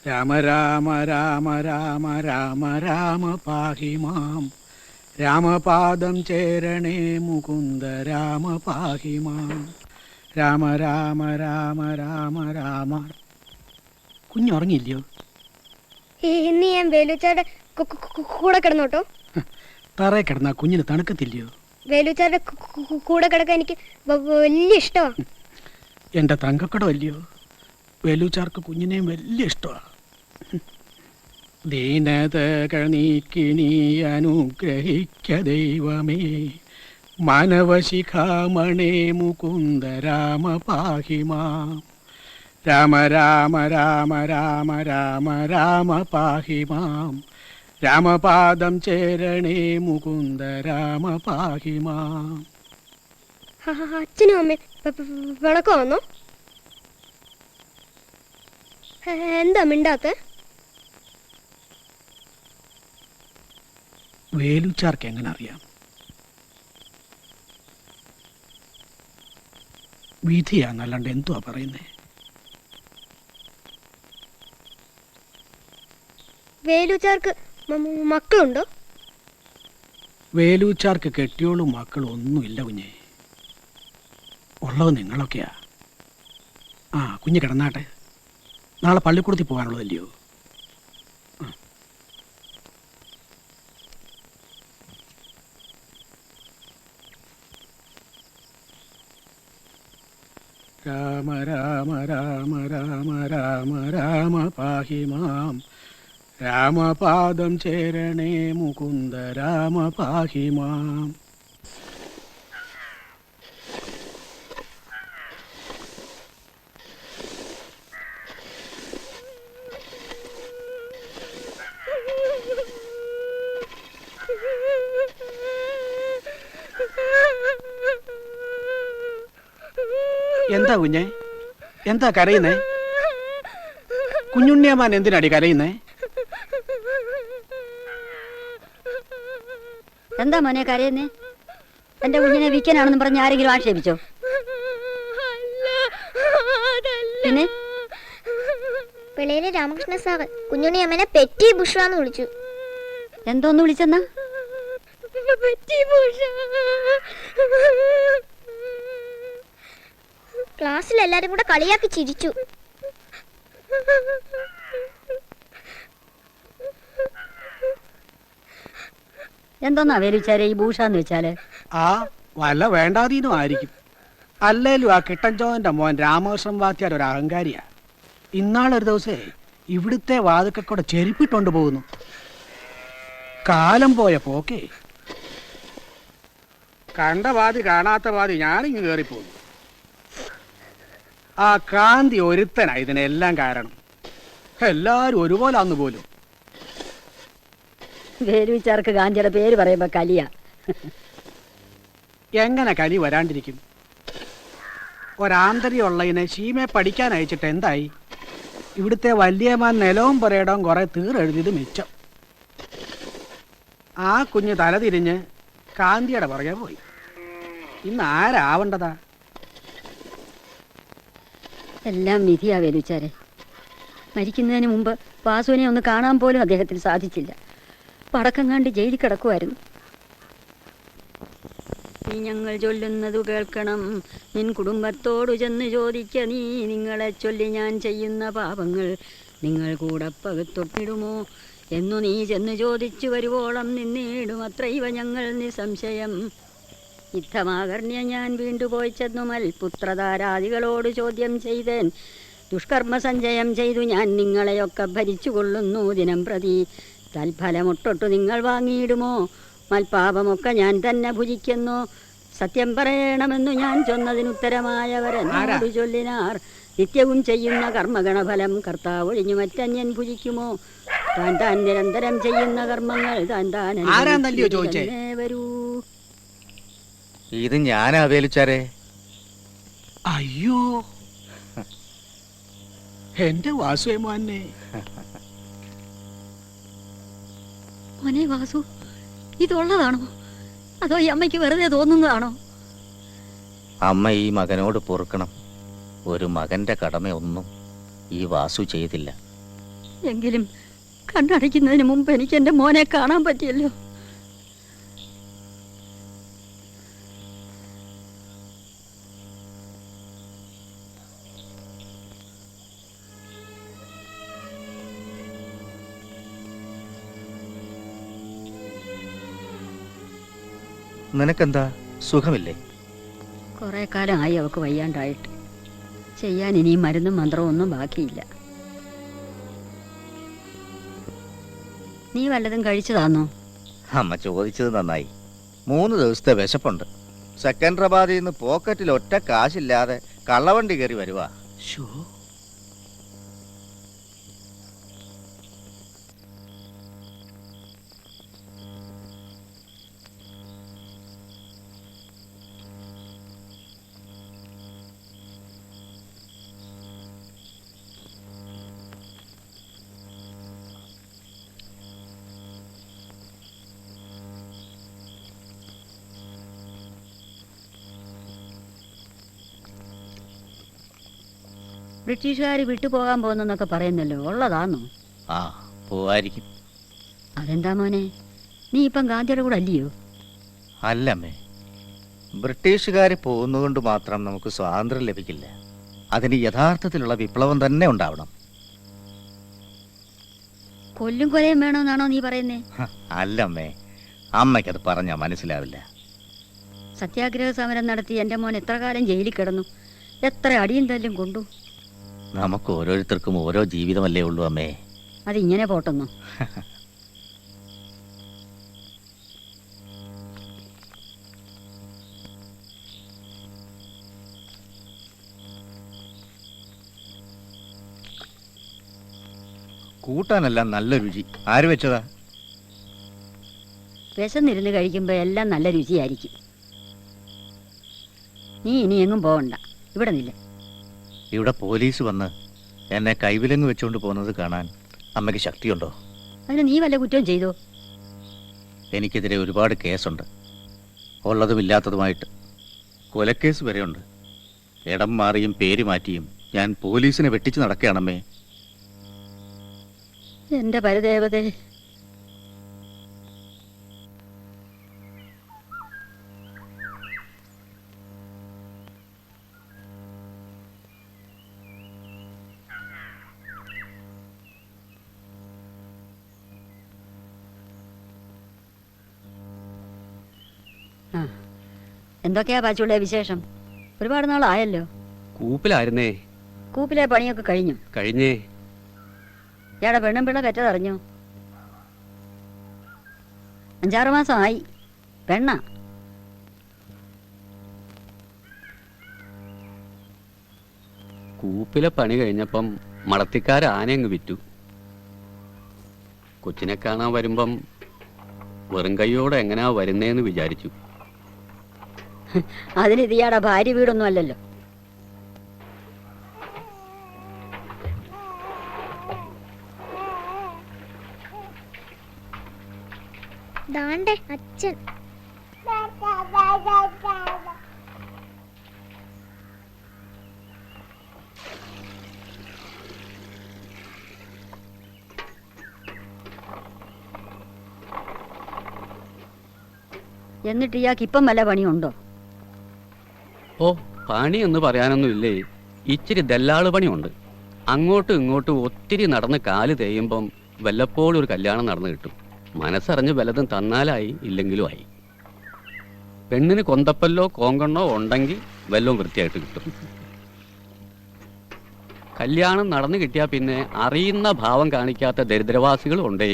S5: രാമ രാമ രാമ രാമ രാമ രാമ പാഹി മാം രാമപാദം ചേരണേ മുകുന്ദ രാമ പാഹി മാം രാമ രാമ രാമ രാമ രാമ. കുഞ്ഞുറങ്ങിയില്ലയോ?
S8: ഇന്ന് ഞാൻ വേലുച്ചാരുടെ കൂടെ കിടന്നോട്ടോ.
S5: തറയെ കിടന്നാ കുഞ്ഞിന് തണുക്കത്തില്ലയോ?
S8: വേലുച്ചാരുടെ കൂടെ കിടക്കാൻ എനിക്ക് വലിയ ഇഷ്ടമാണ്.
S5: എൻ്റെ തങ്കക്കടമല്ലയോ? വേലൂച്ചാർക്ക് കുഞ്ഞിനെയും വലിയ ഇഷ്ടമാണ്. ദീനതകൾ നീക്കി നീ അനുഗ്രഹിക്ക ദൈവമേ മാനവശിഖാമണേ മുകുന്ദ രാമ പാഹി മാം രാമ രാമ രാമ രാമ രാമ രാമ പാഹി മാം രാമപാദം ചേരണേ മുകുന്ദ രാമ പാഹി മാം.
S8: അച്ഛനും അമ്മയും വിളക്കം വന്നോ? എന്താ മിണ്ടാത്ത?
S5: വേലുച്ചാർക്ക് എങ്ങനെ അറിയാം? വിധിയാന്നല്ലാണ്ട് എന്തുവാ പറയുന്നേ?
S8: വേലുച്ചാർക്ക് മക്കളുണ്ടോ?
S5: വേലൂച്ചാർക്ക് കെട്ടിയോളും മക്കളും ഒന്നുമില്ല കുഞ്ഞെ. ഉള്ളത് നിങ്ങളൊക്കെയാ. ആ കുഞ്ഞ് കിടന്നാട്ടെ, നാളെ പള്ളിക്കൂടത്തിൽ പോകാനുള്ളതല്ലയോ? രാമ രാമ രാമ രാമ രാമ രാമ പാഹി മാം രാമപാദം ചേരണേ മുകുന്ദ രാമ പാഹി മാം. എന്താ കുഞ്ഞെ, എന്താ കരയുന്നേ? കുഞ്ഞുണ്ണിയമ്മാൻ എന്തിനാടി കരയുന്നേ?
S6: എന്താ മോനെ കരയുന്നേ? എന്റെ കുഞ്ഞിനെ വിൽക്കാനാണെന്ന് പറഞ്ഞ് ആരെങ്കിലും ആക്ഷേപിച്ചോ? പിന്നെ
S8: പിള്ളേര് രാമകൃഷ്ണ സാറ് കുഞ്ഞുണ്ണിയമ്മനെ പെറ്റി ബുഷാന്ന് വിളിച്ചു.
S6: എന്തോന്ന് വിളിച്ചെന്നാ?
S8: ക്ലാസ്സിൽ എല്ലാരും കൂടെ കളിയാക്കി ചിരിച്ചു.
S6: എന്തോന്നാ വേലുച്ചാരെ ഈ ഭൂഷാന്ന് വെച്ചാല്?
S5: ആ വല്ല വേണ്ടാതീനും ആയിരിക്കും. അല്ലേലും ആ കിട്ടൻചോന്റെ മോൻ രാമകൃഷ്ണൻ വാത്തിയാർ ഒരു അഹങ്കാരിയാ. ഇന്നാളൊരു ദിവസേ ഇവിടുത്തെ വാതുക്കൂടെ ചെരുപ്പിട്ടോണ്ട് പോകുന്നു. കാലം പോയ പോക്കേ. കണ്ട വാതി കാണാത്ത വാതി ഞാനിങ്ങ് കയറിപ്പോന്നു. ആ കാന്തി ഒരുത്തനാ ഇതിനെല്ലാം കാരണം. എല്ലാരും ഒരുപോലെ അന്ന് പോലും.
S6: വേലുച്ചാർക്ക് ഗാന്ധിയുടെ പേര് പറയുമ്പോ കലിയ.
S5: എങ്ങനെ കലി വരാണ്ടിരിക്കും? ഒരാന്തരിയുള്ളതിനെ ശീമയെ പഠിക്കാൻ അയച്ചിട്ട് എന്തായി? ഇവിടുത്തെ വല്യമാൻ നിലവും പറയടവും കുറെ തീരെഴുതിയത് മിച്ചം. ആ കുഞ്ഞ് തലതിരിഞ്ഞ് കാന്തിയുടെ പുറകെ പോയി. ഇന്ന് ആരാവണ്ടതാ?
S6: എല്ലാം വിധിയാ വേലുച്ചാരെ. മരിക്കുന്നതിന് മുമ്പ് വാസുവിനെ ഒന്ന് കാണാൻ പോലും അദ്ദേഹത്തിന് സാധിച്ചില്ല. പടക്കം കണ്ട് ജയിലിൽ കിടക്കുമായിരുന്നു. നീ ഞങ്ങൾ ചൊല്ലുന്നത് കേൾക്കണം, നിൻ കുടുംബത്തോടു ചെന്ന് ചോദിക്ക നീ, നിങ്ങളെ ചൊല്ലി ഞാൻ ചെയ്യുന്ന പാപങ്ങൾ നിങ്ങൾ കൂടെ പകുത്തൊട്ടിടുമോ എന്നു നീ ചെന്ന് ചോദിച്ചു വരുവോളം നിന്നിടും അത്രൈവ ഞങ്ങൾ നിസംശയം. യുദ്ധമാകർണ്യ ഞാൻ വീണ്ടുപോയി ചെന്നു മൽപുത്രധാരാദികളോട് ചോദ്യം ചെയ്തേൻ. ദുഷ്കർമ്മ സഞ്ചയം ചെയ്തു ഞാൻ നിങ്ങളെയൊക്കെ ഭരിച്ചു കൊള്ളുന്നു ദിനം പ്രതി. തൽഫലമൊട്ടൊട്ടു നിങ്ങൾ വാങ്ങിയിടുമോ? മൽപാപമൊക്കെ ഞാൻ തന്നെ ഭുജിക്കുന്നു. സത്യം പറയണമെന്നു ഞാൻ ചൊന്നതിനുത്തരമായവരെന്നോട് ചൊല്ലിനാർ. നിത്യവും ചെയ്യുന്ന കർമ്മഗണഫലം കർത്താവ് ഒഴിഞ്ഞു മറ്റന്യൻ ഭുജിക്കുമോ? താൻ താൻ നിരന്തരം ചെയ്യുന്ന കർമ്മങ്ങൾ താൻ താൻ
S5: ആരാന്നല്ലയോ ചോദിച്ചേ?
S6: വരൂ.
S11: ഇത് ഞാനാ വേലുച്ചാരെ.
S5: അയ്യോ, എന്റെ വാസുവേ മോനെ.
S6: മോനെ വാസു, ഇതുള്ളതാണോ അതോ ഈ അമ്മയ്ക്ക് വെറുതെ തോന്നുന്നതാണോ?
S11: അമ്മ ഈ മകനോട് പൊറുക്കണം. ഒരു മകന്റെ കടമയൊന്നും ഈ വാസു ചെയ്തില്ല.
S6: എങ്കിലും കണ്ണടയ്ക്കുന്നതിന് മുമ്പ് എനിക്ക് എൻ്റെ മോനെ കാണാൻ പറ്റിയല്ലോ.
S11: നിനക്കെന്താ, സുഖമില്ലേ?
S6: കുറെ കാലമായി അവക്ക് വയ്യാണ്ടായിട്ട്. ചെയ്യാൻ ഇനിയും മരുന്നും മന്ത്രവും ഒന്നും ബാക്കിയില്ല. നീ വല്ലതും കഴിച്ചതാന്നോ?
S11: അമ്മ ചോദിച്ചത് നന്നായി. 3 ദിവസത്തെ വിശപ്പുണ്ട്. സെക്കൻഡറാബാദിൽ നിന്ന് പോക്കറ്റിൽ ഒറ്റ കാശില്ലാതെ കള്ളവണ്ടി കയറി വരുവാ.
S6: ബ്രിട്ടീഷുകാർ വിട്ടുപോകാൻ പോകുന്നൊക്കെ പറയുന്നല്ലോ, ഉള്ളതാന്നോ?
S11: ആ, പോവായിരിക്കും.
S6: അതെന്താ മോനെ, നീ ഇപ്പം ഗാന്ധിയുടെ കൂടെ അല്ലയോ?
S11: അല്ലമ്മേ, ബ്രിട്ടീഷുകാർ പോകുന്നതുകൊണ്ട് മാത്രം നമുക്ക് സ്വാതന്ത്ര്യം ലഭിക്കില്ല. അതിന് യഥാർത്ഥത്തിലുള്ള വിപ്ലവം തന്നെ ഉണ്ടാവണം.
S6: കൊല്ലും കൊലയും വേണമെന്നാണോ നീ പറയുന്നേ?
S11: അല്ലമ്മേ, അമ്മയ്ക്കത് പറഞ്ഞാൽ മനസ്സിലാവില്ല.
S6: സത്യാഗ്രഹ സമരം നടത്തി എൻ്റെ മോൻ എത്ര കാലം ജയിലിൽ കിടന്നു, എത്ര അടിയും തല്ലും കൊണ്ടു.
S11: നമുക്ക് ഓരോരുത്തർക്കും ഓരോ ജീവിതമല്ലേ ഉള്ളൂ അമ്മേ.
S6: അതിങ്ങനെ പോട്ടെന്നോ?
S11: കൂട്ടാനെല്ലാം നല്ല രുചി. ആര് വെച്ചതാ?
S6: വിശന്നിരുന്ന് കഴിക്കുമ്പോൾ എല്ലാം നല്ല രുചിയായിരിക്കും. നീ ഇനി എങ്ങും പോകണ്ട, ഇവിടെ നില്ല.
S11: ഇവിടെ പോലീസ് വന്ന് എന്നെ കൈവിലങ്ങ് വെച്ചുകൊണ്ട് പോകുന്നത് കാണാൻ അമ്മയ്ക്ക് ശക്തിയുണ്ടോ?
S6: അതിന് നീ വല്ല കുറ്റവും ചെയ്തോ?
S11: എനിക്കെതിരെ ഒരുപാട് കേസുണ്ട്, ഉള്ളതും ഇല്ലാത്തതുമായിട്ട്. കൊലക്കേസ് വരെയുണ്ട്. ഇടം മാറിയും പേര് മാറ്റിയും ഞാൻ പോലീസിനെ വെട്ടിച്ച് നടക്കുകയാണമ്മേ.
S6: എൻ്റെ പരദേവതേ, എന്തൊക്കെയാ പാച്ചുള്ള വിശേഷം? ഒരുപാട് നാളായല്ലോ.
S9: കൂപ്പിലായിരുന്നേ.
S6: കൂപ്പിലെ പണിയൊക്കെ കഴിഞ്ഞു?
S9: കഴിഞ്ഞേ.
S6: ഇയാടെ പെണ്ണും പിള്ള പെറ്റതറിഞ്ഞു? 5-6 മാസമായി. പെണ്ണ
S9: കൂപ്പിലെ പണി കഴിഞ്ഞപ്പം മടത്തിക്കാർ ആനയങ്ങ് വിറ്റു. കൊച്ചിനെ കാണാൻ വരുമ്പം വെറും കൈയോടെ എങ്ങനെയാ വരുന്നേന്ന് വിചാരിച്ചു.
S6: അതിന് ഇത് ഇയാടെ ഭാര്യ വീടൊന്നും അല്ലല്ലോ.
S8: ദാണ്ടെ അച്ഛൻ.
S6: എന്നിട്ട് ഇയാൾക്ക് ഇപ്പം വല്ല പണിയുണ്ടോ?
S9: ഓ, പണിയൊന്നും പറയാനൊന്നുമില്ലേ. ഇച്ചിരി ദല്ലാള് പണിയുണ്ട്. അങ്ങോട്ടും ഇങ്ങോട്ടും ഒത്തിരി നടന്ന് കാല് തേയുമ്പം വല്ലപ്പോഴും ഒരു കല്യാണം നടന്നു കിട്ടും. മനസ്സറിഞ്ഞ് വല്ലതും തന്നാലായി, ഇല്ലെങ്കിലും ആയി. പെണ്ണിന് കൊന്തപ്പല്ലോ കോങ്കണ്ണോ ഉണ്ടെങ്കിൽ വല്ലതും വൃത്തിയായിട്ട് കിട്ടും. കല്യാണം നടന്നു കിട്ടിയാൽ പിന്നെ അറിയുന്ന ഭാവം കാണിക്കാത്ത ദരിദ്രവാസികളും ഉണ്ടേ.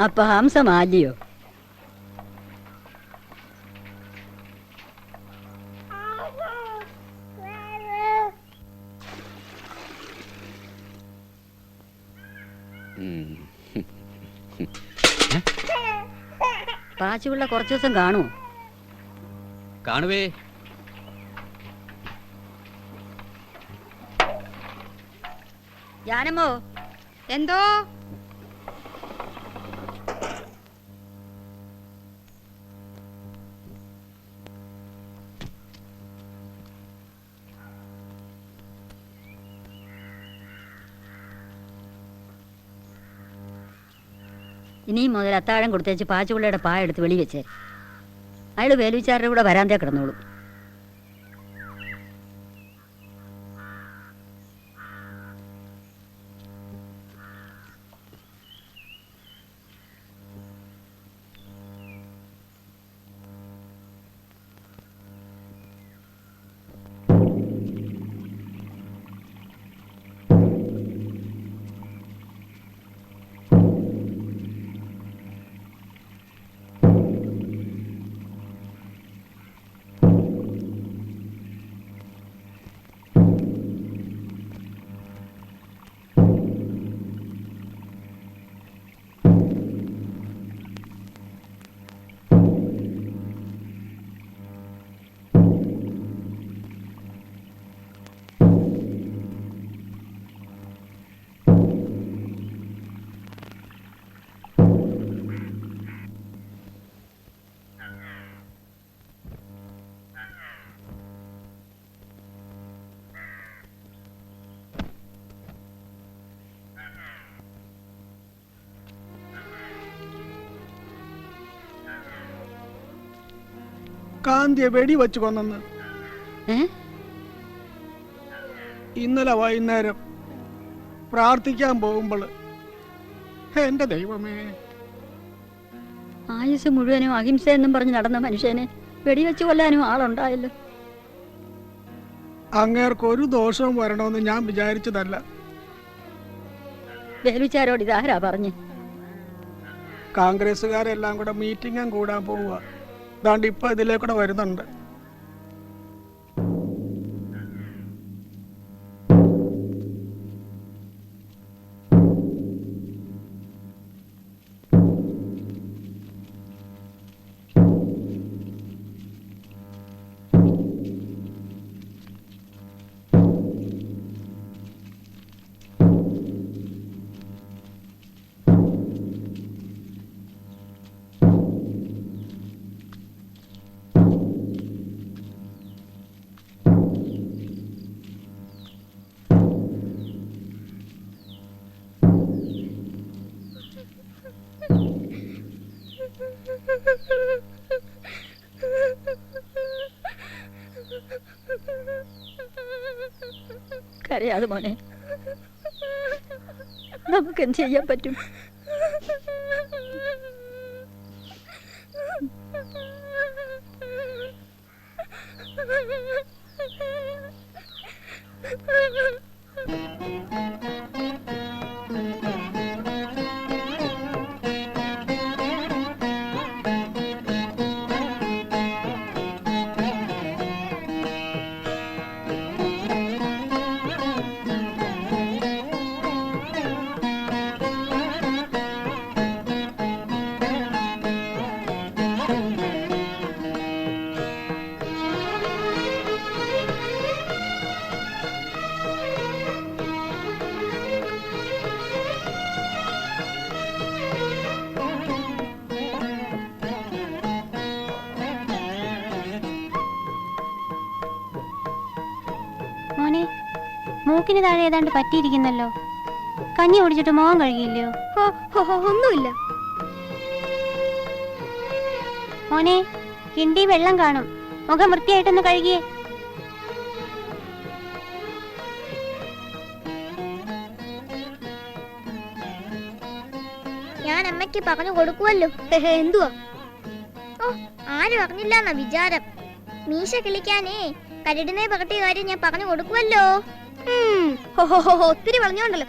S6: അപ്പൊ ഹംസമാലിയോ? പാച്ചുപിള്ള കുറച്ചു ദിവസം കാണുമോ?
S9: കാണുവേ.
S6: ജാനമ്മോ,
S4: എന്തോ
S6: ഇനിയും മുതൽ അത്താഴം കൊടുത്തേച്ച് പാച്ചുപിള്ളയുടെ പായ എടുത്ത് വെളി വെച്ചേ. അയാൾ വേലുവിച്ചാരുടെ കൂടെ വരാന്തേ കിടന്നോളൂ.
S5: കാന്തിയെ വെടി വെച്ച് കൊന്നെന്ന് ഇന്നലെ വൈകുന്നേരം പ്രാർത്ഥിക്കാൻ പോകുമ്പോൾ. എന്റെ ദൈവമേ,
S6: ആയുസ് മുഴുവനും അഹിംസ എന്നും പറഞ്ഞ് നടന്ന മനുഷ്യനെ വെടിവെച്ച് കൊല്ലാനും ആളുണ്ടായല്ലോ.
S5: അങ്ങേർക്ക് ഒരു ദോഷവും വരണമെന്ന് ഞാൻ വിചാരിച്ചതല്ല.
S6: വേലുച്ചാരോട് ഇതാരാ പറഞ്ഞ്?
S5: കോൺഗ്രസ്സുകാരെല്ലാം കൂടെ മീറ്റിംഗും കൂടാൻ പോവുക. അതാണ്ട് ഇപ്പൊ ഇതിലേക്കൂടെ വരുന്നുണ്ട്.
S6: കരയാതെ മോനെ, നമുക്ക് എന്ത് ചെയ്യാൻ പറ്റും?
S7: മോനെ, മൂക്കിന് താഴെ ഏതാണ്ട് പറ്റിയിരിക്കുന്നല്ലോ. കഞ്ഞി കുടിച്ചിട്ട് മോൻ കഴുകിയില്ലയോ?
S8: ഒന്നുമില്ല
S7: മോനെ, കിണ്ടി വെള്ളം കാണും. മുഖം വൃത്തിയായിട്ടൊന്ന് കഴുകിയേ.
S8: ഞാൻ അമ്മയ്ക്ക് പറഞ്ഞു കൊടുക്കുമല്ലോ. എന്തുവാ? ഓ, ആരും അറിഞ്ഞില്ലെന്നാ വിചാരം. മീശ കിളിക്കാനേ കരടിനെ പകട്ടിയ കാര്യം ഞാൻ പറഞ്ഞു കൊടുക്കുമല്ലോ. ഒത്തിരി പറഞ്ഞോണ്ടല്ലോ,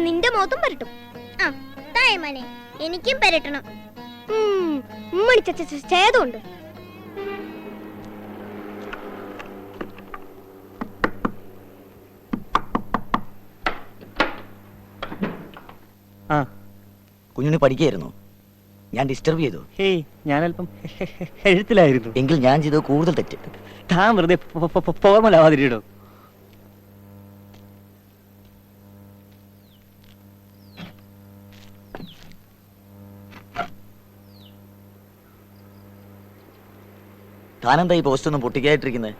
S8: നിന്റെ മുഖത്തും പരട്ടും. ആ തായമനെ, എനിക്കും പരട്ടണം. ചേതുണ്ട്.
S12: ആ
S13: കുഞ്ഞുണ്ണി പഠിക്കായിരുന്നു? ഞാൻ ഡിസ്റ്റർബ് ചെയ്തു?
S12: ഹേയ്, ഞാനല്പം എഴുത്തിലായിരുന്നു.
S13: എങ്കിൽ ഞാൻ ചെയ്തത് കൂടുതൽ തെറ്റ്.
S12: താൻ വെറുതെ ഫോർമലാവാതിരിടോ.
S13: താനെന്താ ഈ പോസ്റ്റ് ഒന്നും പൊട്ടിക്കായിട്ടിരിക്കുന്നത്?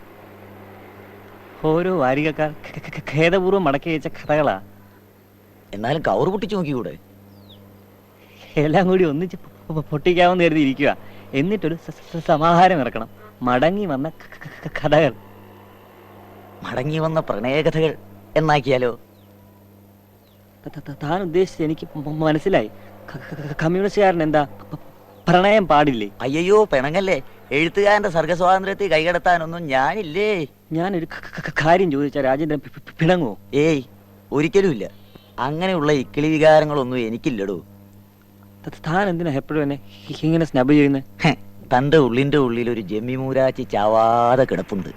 S12: ഓരോ വാരികക്കാർ ഖേദപൂർവ്വം മടക്കി അയച്ച കഥകളാ.
S13: എന്നാലും കവർ പൊട്ടിച്ചു നോക്കിക്കൂടെ?
S12: എല്ലാം കൂടി ഒന്നിച്ച് പൊട്ടിക്കാമെന്ന് കരുതി ഇരിക്കുക. എന്നിട്ടൊരു സമാഹാരം ഇറക്കണം. മടങ്ങി വന്ന കഥകൾ.
S13: മടങ്ങി വന്ന പ്രണയകഥകൾ എന്നാക്കിയാലോ?
S12: താൻ ഉദ്ദേശിച്ച് എനിക്ക് മനസ്സിലായി. കമ്മ്യൂണിസ്റ്റുകാരൻ എന്താ പ്രണയം പാടില്ലേ?
S13: അയ്യോ, പിണങ്ങല്ലേ. എഴുത്തുകാരന്റെ സർഗസ്വാതന്ത്ര്യത്തെ കൈകടത്താനൊന്നും ഞാനില്ലേ.
S12: ഞാനൊരു കാര്യം ചോദിച്ചാൽ രാജേന്ദ്രൻ പിണങ്ങോ?
S13: ഏയ്, ഒരിക്കലും ഇല്ല. അങ്ങനെയുള്ള ഇക്കിളി വികാരങ്ങളൊന്നും എനിക്കില്ലടോ.
S12: താൻ എന്തിനാ എപ്പോഴും എന്നെ ഇങ്ങനെ സ്നബ് ചെയ്യുന്നത്?
S13: തന്റെ ഉള്ളിന്റെ ഉള്ളിൽ ഒരു ജമ്മി മൂരാച്ചി ചാവാതെ കിടപ്പുണ്ട്.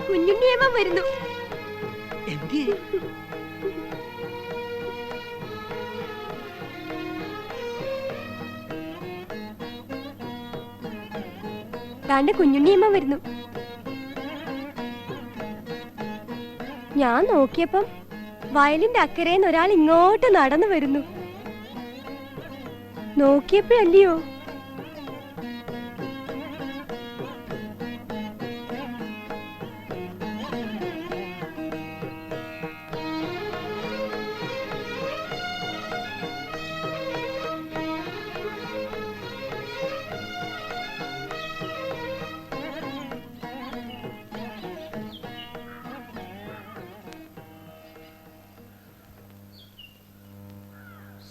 S14: കുഞ്ഞുണ്ണിയമ്മ വരുന്നു. താന്റെ കുഞ്ഞുണ്ണിയമ്മ വരുന്നു. ഞാൻ നോക്കിയപ്പം വയലിന്റെ അക്കരേന്ന് ഒരാൾ ഇങ്ങോട്ട് നടന്നു വരുന്നു. നോക്കിയപ്പോഴല്ലയോ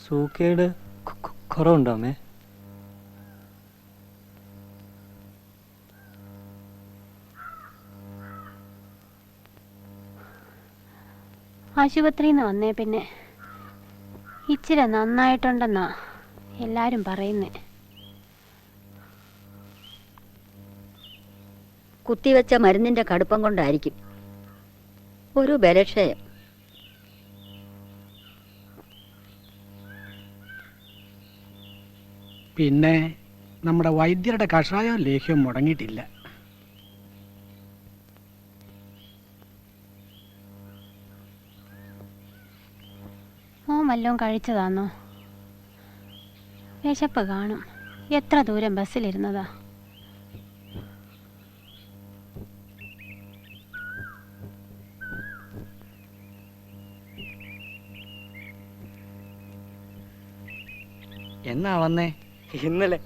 S12: സൂക്കേട് കുറവുണ്ടോ അമ്മേ?
S7: ആശുപത്രിയിൽ നിന്ന് വന്നേ പിന്നെ ഇച്ചിരി നന്നായിട്ടുണ്ടെന്നാ എല്ലാരും പറയുന്നേ.
S6: കുത്തിവെച്ച മരുന്നിന്റെ കടുപ്പം കൊണ്ടായിരിക്കും. ഒരു ബലക്ഷയം.
S5: പിന്നെ നമ്മുടെ വൈദ്യരുടെ കഷായവും ലേഹ്യവും മുടങ്ങിയിട്ടില്ല.
S7: ഓൻ വല്ലതും കഴിച്ചതാന്നോ? വിശപ്പ് കാണും. എത്ര ദൂരം ബസ്സിലിരുന്നതാ.
S10: എന്നാ വന്നേ?
S12: ഇന്നലെ.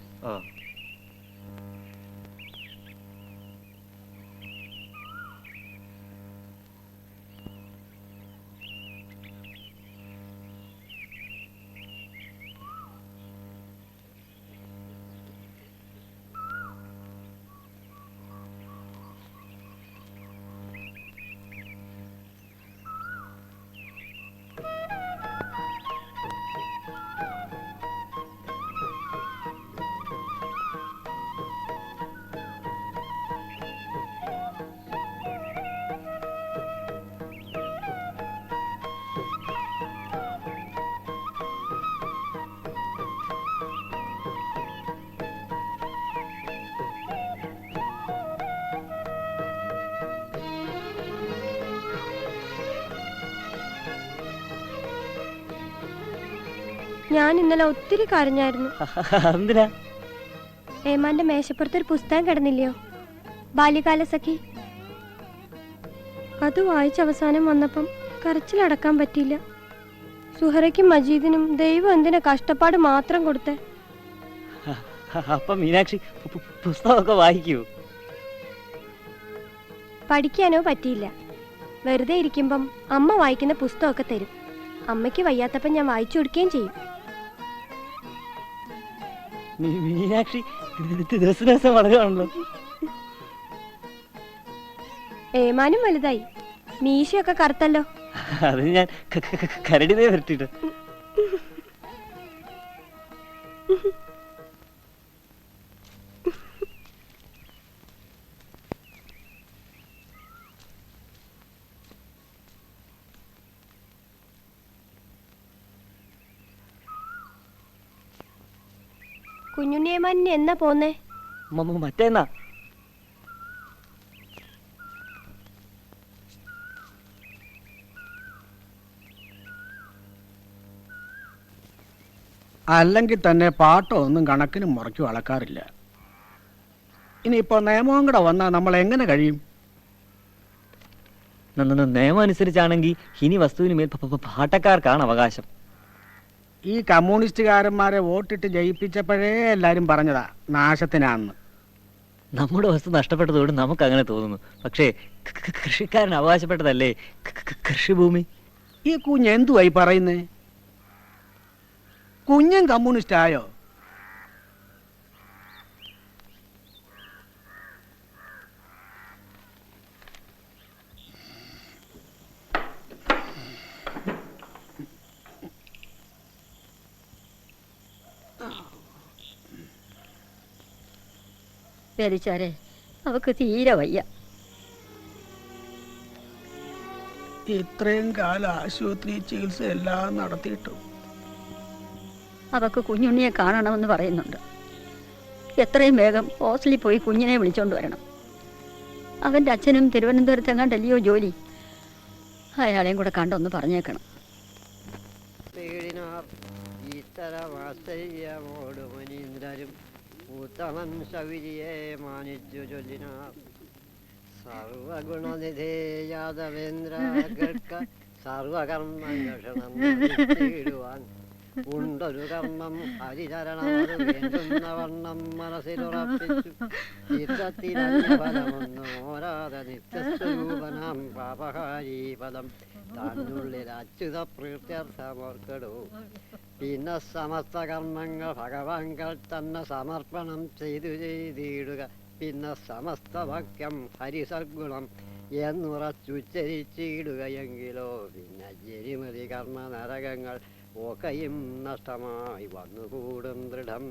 S14: ഞാൻ ഇന്നലെ ഒത്തിരി കരഞ്ഞായിരുന്നു.
S12: എന്തിനാ?
S14: ഏമാന്റെ മേശപ്പുറത്തൊരു പുസ്തകം കിടന്നില്ലയോ, ബാല്യകാല സഖി? അത് വായിച്ച അവസാനം വന്നപ്പം കരച്ചിലടക്കാൻ പറ്റിയില്ല. സുഹറയ്ക്കും മജീദിനും ദൈവം എന്തിനാ കഷ്ടപ്പാട് മാത്രം കൊടുത്തേ?
S12: അപ്പൊ മീനാക്ഷി പുസ്തകമൊക്കെ വായിക്കൂ?
S14: പഠിക്കാനോ പറ്റിയില്ല. വെറുതെ ഇരിക്കുമ്പം അമ്മ വായിക്കുന്ന പുസ്തകമൊക്കെ തരും. അമ്മയ്ക്ക് വയ്യാത്തപ്പം ഞാൻ വായിച്ചു കൊടുക്കുകയും ചെയ്യും.
S12: മീനാക്ഷി ദിവസം ദിവസം വളരുകയാണല്ലോ.
S14: ഏമാനും വലുതായി, മീശയൊക്കെ കറുത്തല്ലോ.
S12: അത് ഞാൻ കരടിതേ വരട്ടിട്ട്.
S14: കുഞ്ഞുണ്ണിയേമാൻ എന്നാ പോന്നേ?
S12: മറ്റേന്നാ.
S5: അല്ലെങ്കിൽ തന്നെ പാട്ടോ ഒന്നും കണക്കിനും മുറയ്ക്കും അളക്കാറില്ല. ഇനിയിപ്പോ നിയമവും കൂടെ വന്നാൽ നമ്മൾ എങ്ങനെ കഴിയും?
S12: നിയമം അനുസരിച്ചാണെങ്കിൽ ഇനി വസ്തുവിന് മേൽ പാട്ടക്കാർക്കാണ് അവകാശം.
S5: ഈ കമ്മ്യൂണിസ്റ്റുകാരന്മാരെ വോട്ടിട്ട് ജയിപ്പിച്ചപ്പോഴേ എല്ലാരും പറഞ്ഞതാ നാശത്തിനാന്ന്.
S12: നമ്മുടെ വസ്തു നഷ്ടപ്പെട്ടതോട് നമുക്ക് അങ്ങനെ തോന്നുന്നു. പക്ഷേ കൃഷിക്കാരൻ അവകാശപ്പെട്ടതല്ലേ കൃഷിഭൂമി.
S5: ഈ കുഞ്ഞ് എന്തുവായി പറയുന്നേ? കുഞ്ഞൻ കമ്മ്യൂണിസ്റ്റ് ആയോ?
S6: പേരിച്ചാരെ അവക്ക് തീരെ വയ്യ.
S5: ഇത്രയും കാലം ആശുപത്രി ചികിത്സ എല്ലാം നടത്തിയിട്ടും
S6: അവക്ക് കുഞ്ഞുണ്ണിയെ കാണണമെന്ന് പറയുന്നുണ്ട്. എത്രയും വേഗം ഹോസ്റ്റലിൽ പോയി കുഞ്ഞിനെ വിളിച്ചോണ്ട് വരണം. അവൻ്റെ അച്ഛനും തിരുവനന്തപുരത്തെങ്ങാണ്ടല്ലയോ ജോലി. അയാളെയും കൂടെ കണ്ടൊന്ന് പറഞ്ഞേക്കണം.
S15: ഉത്തമൻ ശൗരിയെ മാനിച്ചു ചൊല്ലിനാർ. സർവഗുണനിധേ യാദവേന്ദ്രകൾക്ക് സർവകർമ്മന്വേഷണം ഇടുവാൻ ഉണ്ടൊരു കർമ്മം ഹരിചരണമത് വേണ്ടുന്ന വണ്ണം മനസ്സിലുറപ്പിച്ചു. ചിത്രത്തിലൊന്നും ഓരാതെ നിത്യസ്വരൂപനാം പാപഹാരി പദം തന്നുള്ളിൽ അച്യുത പ്രീത്യർത്ഥമോർക്കടൂ. പിന്നെ സമസ്ത കർമ്മങ്ങൾ ഭഗവാൻകൾ തന്നെ സമർപ്പണം ചെയ്തിടുക. പിന്നെ സമസ്ത വാക്യം ഹരിസദ്ഗുണം എന്നുറച്ചുച്ചരിച്ചിടുകയെങ്കിലോ പിന്നെ ജരിമതി കർമ്മ നരകങ്ങൾ ഒക്കെയും നഷ്ടമായി വന്നുകൂടും ദൃഢം.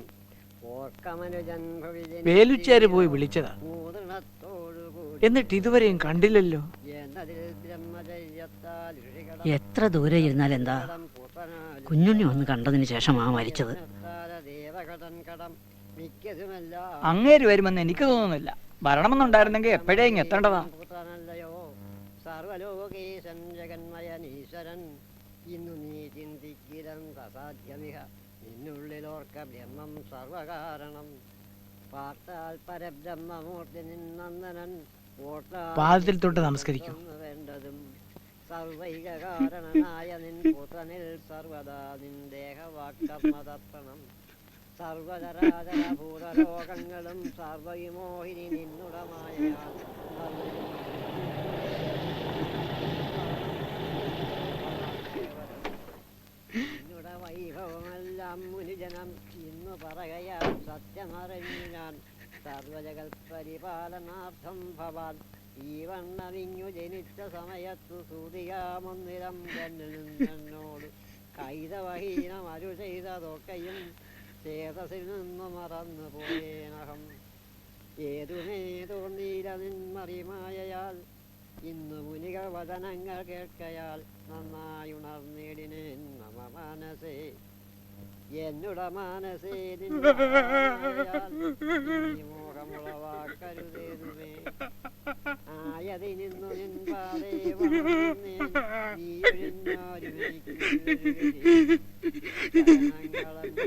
S1: വേലുച്ചാര് പോയി വിളിച്ചതാ, എന്നിട്ട് ഇതുവരെയും കണ്ടില്ലല്ലോ.
S2: എത്ര ദൂരെ ഇരുന്നാൽ എന്താ, കുഞ്ഞുണ്ണി വന്ന് കണ്ടതിന് ശേഷമാ മരിച്ചത്.
S1: അങ്ങേര് വരുമെന്ന് എനിക്ക് തോന്നുന്നില്ല. വരണമെന്നുണ്ടായിരുന്നെങ്കിൽ എപ്പോഴേ ഇങ്ങ് എത്തേണ്ടതാ.
S15: സർവലോകേശൻ ജഗന്മയനീശ്വരൻ ഇന്നു നീ ചിന്തിക്കിരന്തസാധ്യമിഹ. നിന്നുള്ളിലോർക്ക ബ്രഹ്മം സർവകാരണം. പാർത്താൽ പരബ്രഹ്മമൂർത്തി നിന്നന്ദനൻ
S1: പാദത്തിൽ തൊട്ട് നമസ്കരിക്കൂ.
S15: വേണ്ടതും സർവൈക കാരണനായ നിൻ പുത്രനിൽ സർവദാ നിൻ ദേഹവാക്കർമ്മതർപ്പണം. സർവചരാചരഭൂതലോകങ്ങളും സർവവിമോഹിനി നിന്നുടമായ നിന്നുടെ വൈഭവമെല്ലാം മുനിജനം ഇന്നു പറകയാൽ സത്യമറിഞ്ഞു ഞാൻ. സർവജഗത് പരിപാലനാർത്ഥം ഭവാൻ ഈ വണ്ണമിങ്ങു ജനിച്ച സമയത്തു സൂതികാമൊന്നിരം തന്നിൽ നിന്നോട് കൈതവഹീനം അരു ചെയ്തതൊക്കെയും ചേതസിൽ നിന്നു മറന്നു പോയേനഹം. ഏതുമേ തോന്നീല നിന്മറിമായയാൽ ഇന്നു മുനിക വചനങ്ങൾ കേൾക്കയാൽ നന്നായുണർന്നിടിനേൻ മമ മനസേ. എന്നുട മനസേ മോഹമുളവാക്കരുതേതുമേ. ആയതിനിന്നു നിൻപാതേ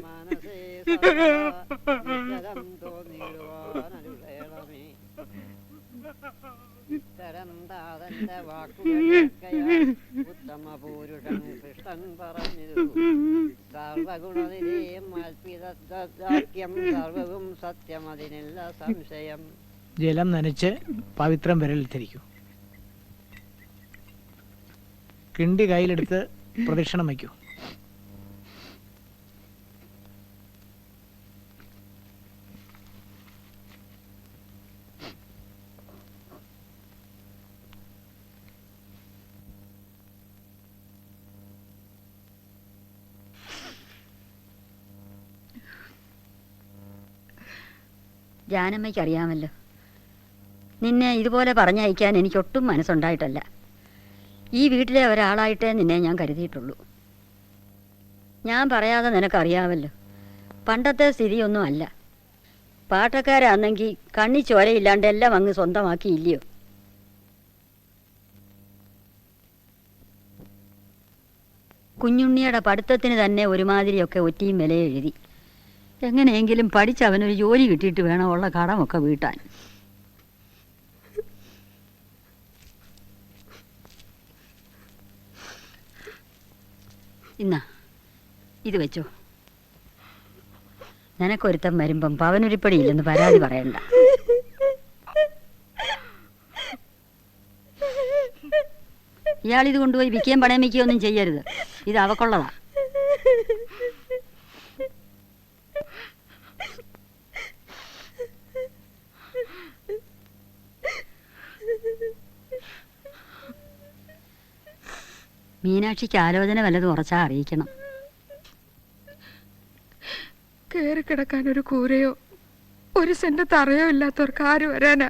S15: മനസേ സദാ തോന്നി സർവഗുണനിധിയും അൽപിതദാക്യം സർവവും സത്യമതിനില്ല സംശയം.
S16: ജലം നനച്ച് പവിത്രം വിരലിൽ ധരിക്കൂ. കിണ്ടി കയ്യിലെടുത്ത് പ്രദക്ഷിണം വയ്ക്കൂ.
S6: ജാനമ്മയ്ക്ക് അറിയാമല്ലോ, നിന്നെ ഇതുപോലെ പറഞ്ഞയക്കാൻ എനിക്കൊട്ടും മനസ്സുണ്ടായിട്ടല്ല. ഈ വീട്ടിലെ ഒരാളായിട്ടേ നിന്നെ ഞാൻ കരുതിയിട്ടുള്ളൂ. ഞാൻ പറയാതെ നിനക്കറിയാമല്ലോ, പണ്ടത്തെ സ്ഥിതിയൊന്നും അല്ല. പാട്ടക്കാരാണെങ്കിൽ കണ്ണി ചോരയില്ലാണ്ട് എല്ലാം അങ്ങ് സ്വന്തമാക്കിയില്ലയോ? കുഞ്ഞുണ്ണിയുടെ പഠിത്തത്തിന് തന്നെ ഒരുമാതിരിയൊക്കെ ഒറ്റിയും വില എഴുതി. എങ്ങനെയെങ്കിലും പഠിച്ച് അവനൊരു ജോലി കിട്ടിയിട്ട് വേണം ഉള്ള കടമൊക്കെ വീട്ടാൻ. ഇന്നാ ഇത് വെച്ചോ. നിനക്കൊരുത്തം വരുമ്പം പവനുരിപ്പടിയില്ലെന്ന് പരാതി പറയണ്ട. ഇയാളിത് കൊണ്ടുപോയി വിൽക്കുകയും പണയം വയ്ക്കുകയോ ഒന്നും ചെയ്യരുത്. ഇത് അവക്കുള്ളതാ. മീനാക്ഷിക്ക് ആലോചന വല്ലതും ഉറച്ചാ അറിയിക്കണം.
S4: കയറി കിടക്കാൻ ഒരു കൂരയോ ഒരു സെന്റ് തറയോ ഇല്ലാത്തവർക്ക് ആര് വരാനാ?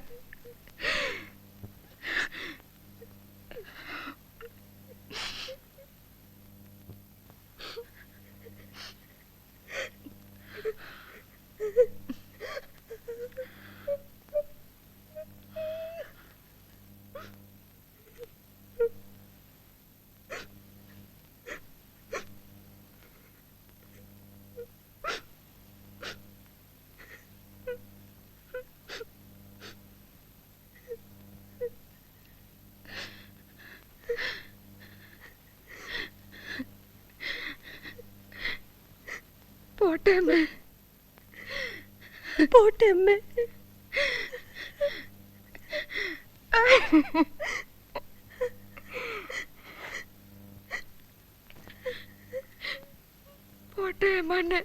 S4: പോട്ടെ അമ്മേ, പോട്ടെ അമ്മേ. പോട്ടെ മണ്ണ്.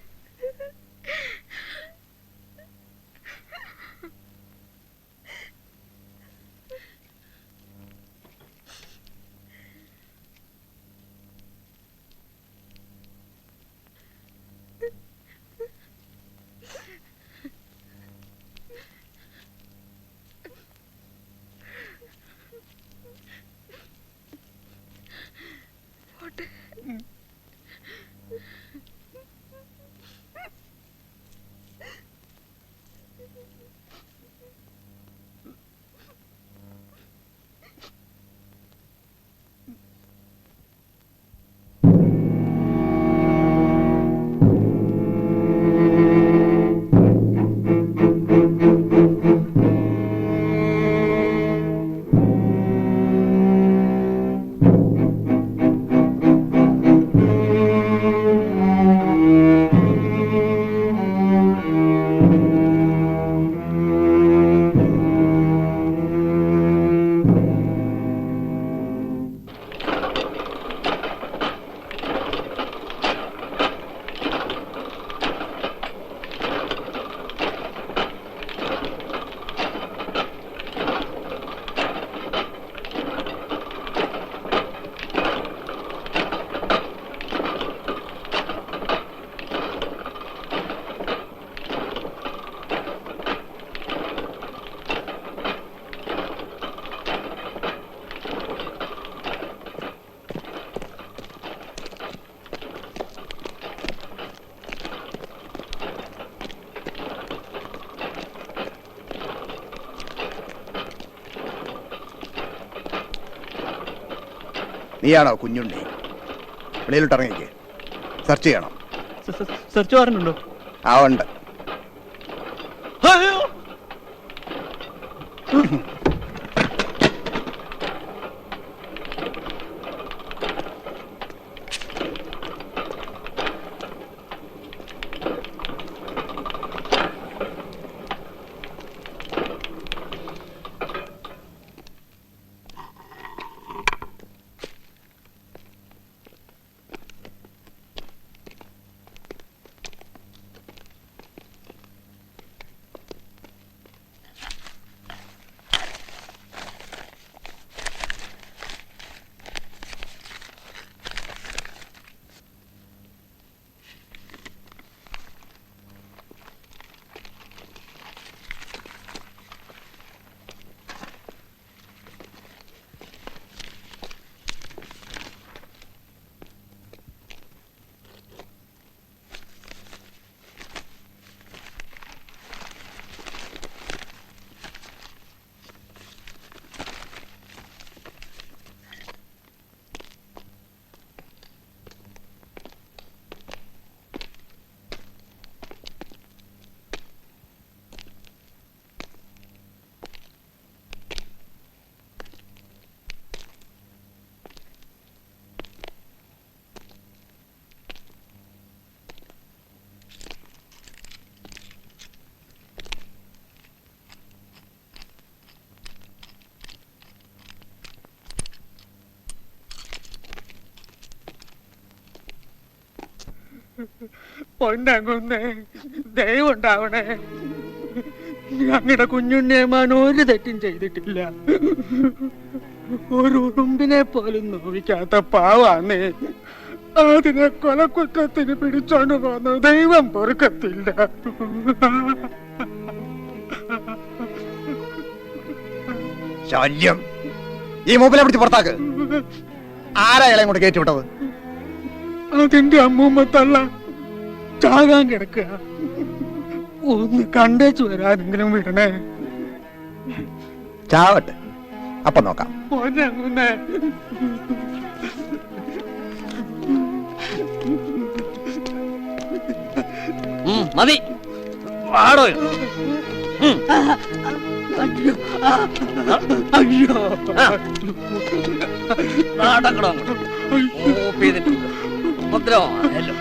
S17: നീയാണോ കുഞ്ഞുണ്ണി? വെളിയിലോട്ട് ഇറങ്ങിക്ക്. സെർച്ച് ചെയ്യണം.
S12: സെർച്ച് വാറന്റ് ഉണ്ടോ?
S17: ആ ഉണ്ട്.
S1: പൊന്നങ്ങുന്നേ ദൈവം ഉണ്ടാവണേ. ഞങ്ങളുടെ കുഞ്ഞുണ്ണിയമ്മാൻ ഒരു തെറ്റും ചെയ്തിട്ടില്ല. ഒരു ഉറുമ്പിനെ പോലും നോവിക്കാത്ത പാവാന്നേ. അതിനെ കൊലക്കുറ്റത്തിന് പിടിച്ചോണ്ട് പോന്നു ദൈവം പൊറുക്കത്തില്ല.
S17: ശല്യം. ഈ മൂപ്പിനെ പിടിച്ച് പുറത്താക്ക്. ആരാ ഇളയും കൊണ്ട് കയറ്റി വിട്ടത്?
S1: അതിന്റെ അമ്മൂമ്മ തള്ള ചാകാൻ കിടക്കുക. ഒന്ന് കണ്ടേച്ചു വരാനെങ്കിലും വിടണേ.
S17: ചാവട്ടെ, അപ്പൊ നോക്കാം.
S1: പൊന്നങ്ങുന്നേ
S9: മതി വാടോ.
S1: അയ്യോ
S9: നാടക്കടോ ഉപദ്രവമാണല്ലോ.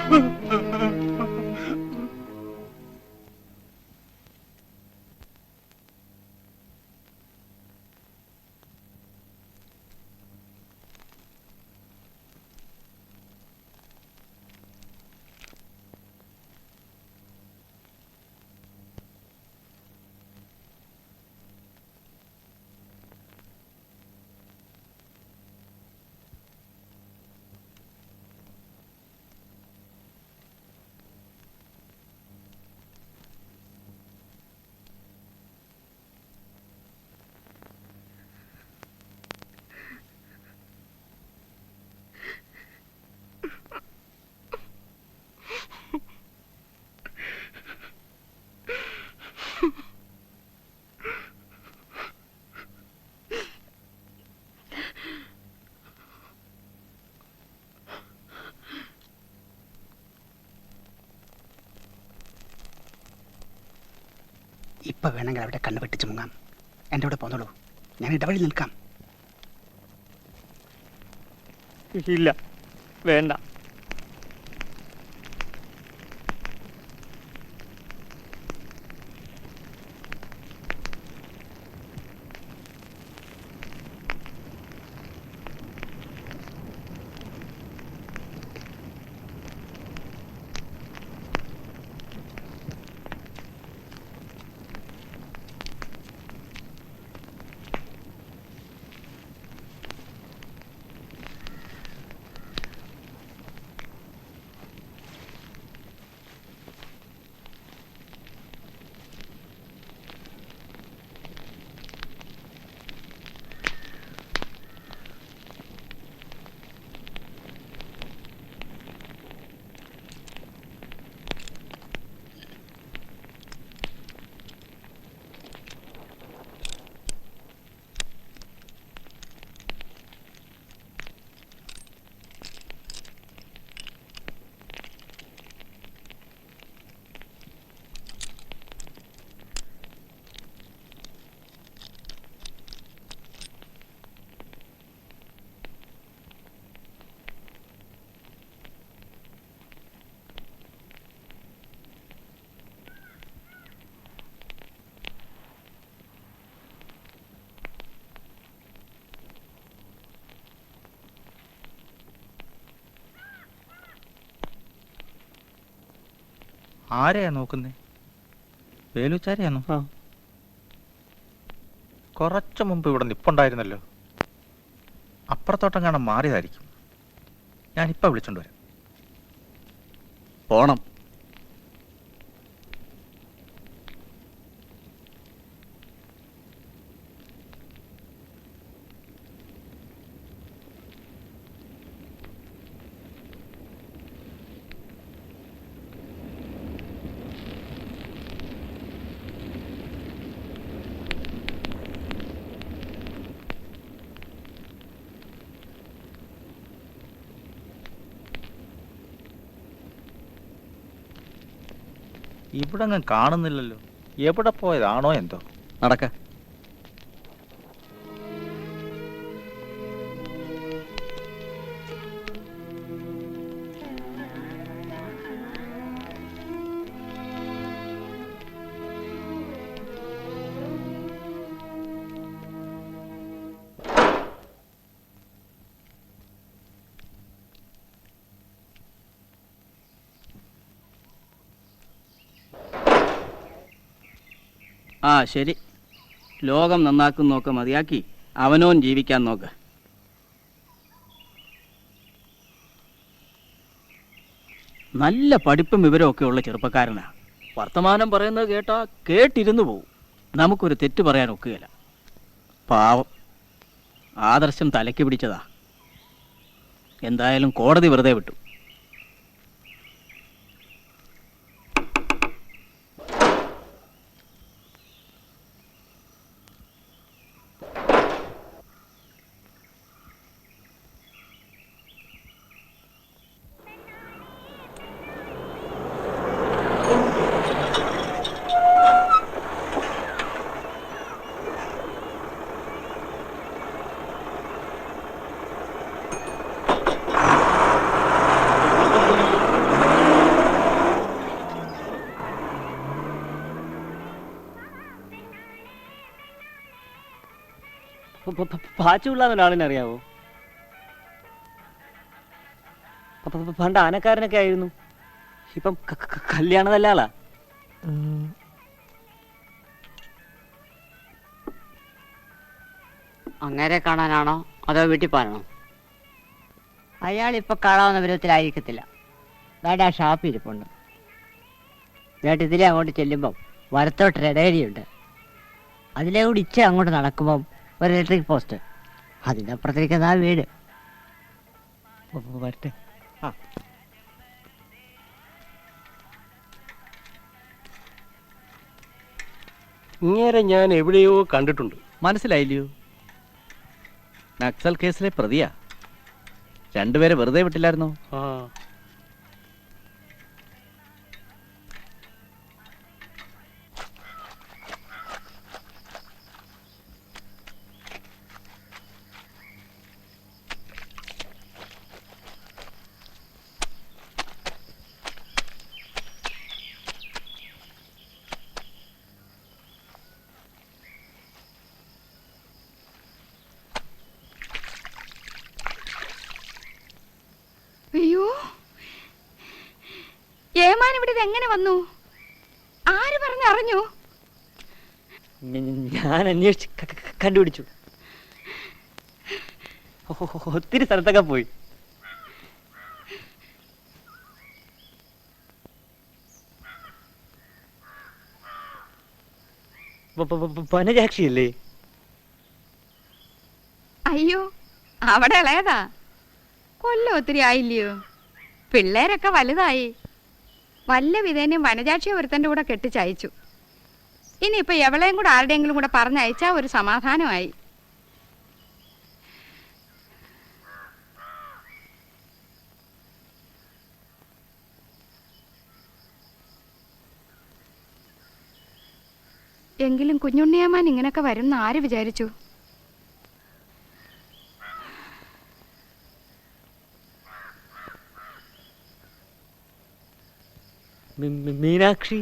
S5: ഇപ്പൊ വേണമെങ്കിൽ അവിടെ കണ്ണു വെട്ടിച്ച് മുങ്ങാം. എൻ്റെ കൂടെ പോന്നോളൂ, ഞാൻ ഇടവഴി നിൽക്കാം.
S12: ഇല്ല, വേണ്ട.
S11: ആരെയാ നോക്കുന്നേ? വേലുച്ചാരെയാണോ? കുറച്ചു മുമ്പ് ഇവിടെ നിപ്പുണ്ടായിരുന്നല്ലോ. അപ്പുറത്തോട്ടം കാണാൻ മാറിയതായിരിക്കും. ഞാനിപ്പോ വിളിച്ചോണ്ട് വരാം.
S10: പോണം.
S11: ഇവിടെ അങ്ങ് കാണുന്നില്ലല്ലോ. എവിടെ പോയതാണോ എന്തോ.
S9: നടക്ക.
S18: ആ ശരി, ലോകം നന്നാക്കുന്നൊക്കെ മതിയാക്കി അവനോൻ ജീവിക്കാൻ നോക്ക്. നല്ല പഠിപ്പും വിവരമൊക്കെ ഉള്ള ചെറുപ്പക്കാരനാ. വർത്തമാനം പറയുന്നത് കേട്ടാ കേട്ടിരുന്നു പോവും. നമുക്കൊരു തെറ്റ് പറയാൻ ഒക്കുകയില്ല. പാവം, ആദർശം തലയ്ക്ക് പിടിച്ചതാ. എന്തായാലും കോടതി വെറുതെ വിട്ടു.
S12: പാച്ചുള്ള ആളിനെ അറിയാവോ? പണ്ട് ആനക്കാരനൊക്കെ ആയിരുന്നു. ഇപ്പം കല്യാണതല്ല ആളാ.
S15: അങ്ങനെ കാണാനാണോ അതോ വീട്ടിൽ പോകാനാണോ? അയാൾ ഇപ്പൊ കാണാവുന്ന വിധത്തിലായിരിക്കത്തില്ല. ദാ ഷാപ്പ് ഇരിപ്പുണ്ട്. ചേട്ടൻ ഇതിലെ അങ്ങോട്ട് ചെല്ലുമ്പം വലത്തോട്ടൊരു ഇടയടിയുണ്ട്. അതിലെ കൂടി ഇച്ച അങ്ങോട്ട് നടക്കുമ്പം ഒരു ഇലക്ട്രിക് പോസ്റ്റ്, അതിൻ്റെ അപ്പുറത്തേക്കുന്ന ആ വീട്.
S12: വരട്ടെ.
S19: ഇങ്ങനെ ഞാൻ എവിടെയോ കണ്ടിട്ടുണ്ട്.
S20: മനസ്സിലായില്ലയോ? നക്സൽ കേസിലെ പ്രതിയാ. രണ്ടുപേരെ വെറുതെ വിട്ടില്ലായിരുന്നോ?
S19: ആ,
S4: അയ്യോ, ഏമാൻ ഇവിടെ എങ്ങനെ വന്നു? ആര് പറഞ്ഞറിഞ്ഞു?
S12: ഞാൻ അന്വേഷിച്ച് കണ്ടുപിടിച്ചു. ഒത്തിരി സ്ഥലത്തൊക്കെ പോയി. വനജാക്ഷിയല്ലേ?
S4: അയ്യോ, അവിടെ ഇളയതാ. കൊല്ലം ഒത്തിരി ആയില്ലയോ? പിള്ളേരൊക്കെ വലുതായി. വല്ല വിധേനയും വനജാക്ഷി ഒരുത്തൻ്റെ കൂടെ കെട്ടിച്ചയച്ചു. ഇനിയിപ്പോൾ എവളെയും കൂടെ ആരുടെയെങ്കിലും കൂടെ പറഞ്ഞയച്ചാൽ ഒരു സമാധാനമായി. എങ്കിലും കുഞ്ഞുണ്ണിയമ്മാൻ ഇങ്ങനൊക്കെ വരുന്ന ആര് വിചാരിച്ചു?
S12: മീനാക്ഷി,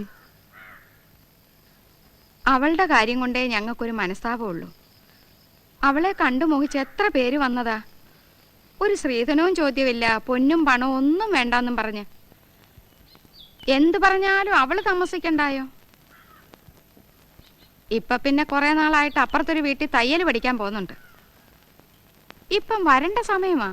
S4: അവളുടെ കാര്യം കൊണ്ടേ ഞങ്ങൾക്കൊരു മനസ്താപമുള്ളൂ. അവളെ കണ്ടുമോഹിച്ച് എത്ര പേര് വന്നതാ. ഒരു സ്ത്രീധനവും ചോദ്യമില്ല, പൊന്നും പണവും ഒന്നും വേണ്ടെന്നും പറഞ്ഞ്. എന്തു പറഞ്ഞാലും അവള് താമസിക്കണ്ടായോ? ഇപ്പൊ പിന്നെ കുറെ നാളായിട്ട് അപ്പുറത്തൊരു വീട്ടിൽ തയ്യൽ പഠിക്കാൻ പോകുന്നുണ്ട്. ഇപ്പം വരണ്ട സമയമാ.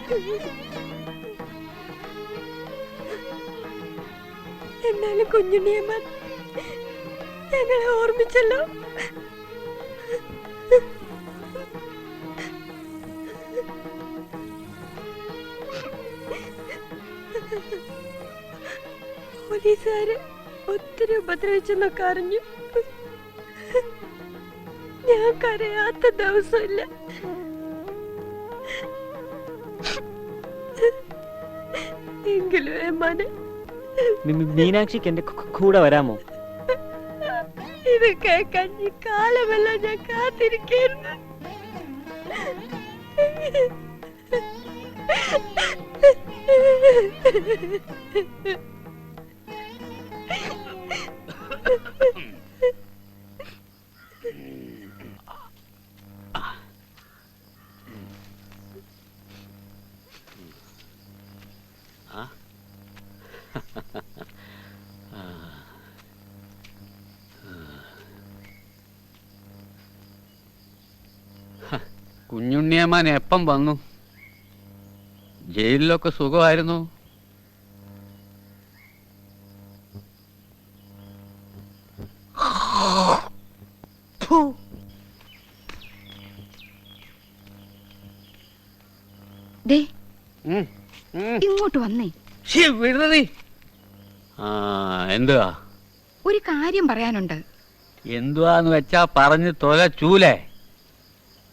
S14: Thank you. എന്നാലും കുഞ്ഞുണ്ണിയമ്മ ഞങ്ങളെ ഓർമ്മിച്ചല്ലോ. പോലീസുകാര് ഒത്തിരി ഉപദ്രവിച്ചെന്നൊക്കെ അറിഞ്ഞു. ഞാൻ കരയാത്ത ദിവസമില്ല. എങ്കിലും ഏമാനെ
S12: മീനാക്ഷിക്ക് എന്റെ കൂടെ വരാമോ?
S14: ഇത് കേൾക്കാൻ ഈ കാലമെല്ലാം ഞാൻ കാത്തിരിക്കുന്നു.
S9: കുഞ്ഞുണ്ണിയമ്മാൻ എപ്പം വന്നു? ജയിലിലൊക്കെ സുഖമായിരുന്നു?
S4: ഇങ്ങോട്ട് വന്നേ.
S9: എന്തുവാ?
S4: ഒരു കാര്യം പറയാനുണ്ട്.
S9: എന്തുവാന്ന് വെച്ചാ പറഞ്ഞു തൊലച്ചൂലേ.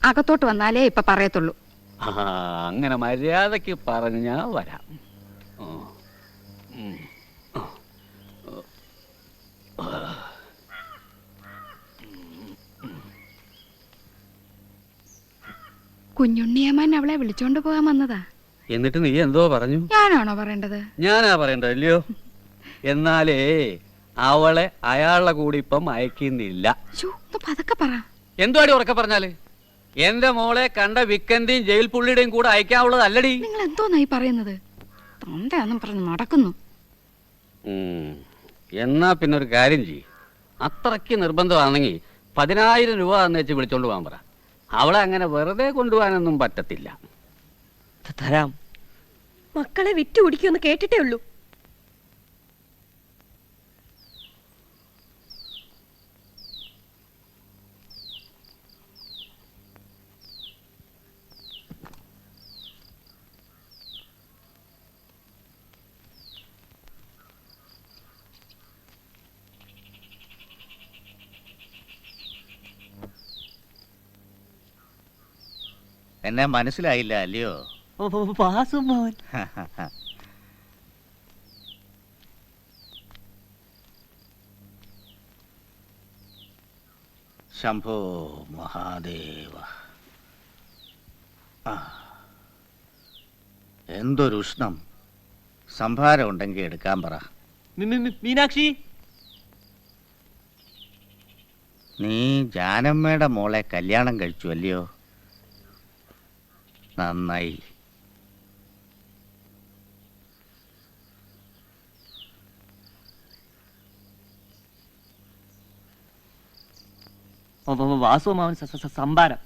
S4: അകത്തോട്ട് വന്നാലേ ഇപ്പൊ പറയത്തുള്ളൂ.
S9: അങ്ങനെ മര്യാദക്ക് പറഞ്ഞാ വരാം.
S4: കുഞ്ഞുണ്ണിയമ്മൻ അവളെ വിളിച്ചോണ്ട് പോകാൻ വന്നതാ.
S9: എന്നിട്ട് നീ എന്തോ പറഞ്ഞു?
S4: ഞാനാണോ പറയേണ്ടത്?
S9: ഞാനാ പറയേണ്ടത് അല്ലയോ? എന്നാലേ അവളെ അയാളുടെ കൂടി ഇപ്പം അയക്കുന്നില്ല.
S4: പതുക്കെ പറ.
S9: എന്തുവാടി ഉറക്കെ പറഞ്ഞാല്? എന്റെ മോളെ കണ്ട വിക്കന്റെയും ജയിൽ പുള്ളിയുടെയും കൂടെ അയക്കാനുള്ളത് അല്ലടി.
S4: നിങ്ങൾ എന്തോന്നായി പറയുന്നത്? തൊണ്ടയാന്നും പറഞ്ഞു നടക്കുന്നു.
S9: എന്നാ പിന്നെ ഒരു കാര്യം ചെയ്യ്. അത്രയ്ക്ക് നിർബന്ധമാണെങ്കിൽ 10,000 രൂപ എന്ന് വെച്ച് വിളിച്ചോണ്ട് പോകാൻ പറ. അവളെ അങ്ങനെ വെറുതെ കൊണ്ടുപോകാനൊന്നും പറ്റത്തില്ല.
S12: തരാം.
S14: മക്കളെ വിറ്റു കുടിക്കുമെന്ന് കേട്ടിട്ടേ ഉള്ളൂ.
S11: എന്നെ മനസ്സിലായില്ല അല്ലയോ?
S12: വാസുമോൻ.
S11: ശംഭോ മഹാദേവ. എന്തൊരു ഉഷ്ണം. സംഭാരം ഉണ്ടെങ്കിൽ എടുക്കാൻ പറ.
S12: മീനാക്ഷി,
S11: നീ ജാനമ്മയുടെ മോളെ കല്യാണം കഴിച്ചു അല്ലയോ? നന്നായി.
S12: വാസുമാവൻ സംഭാരം.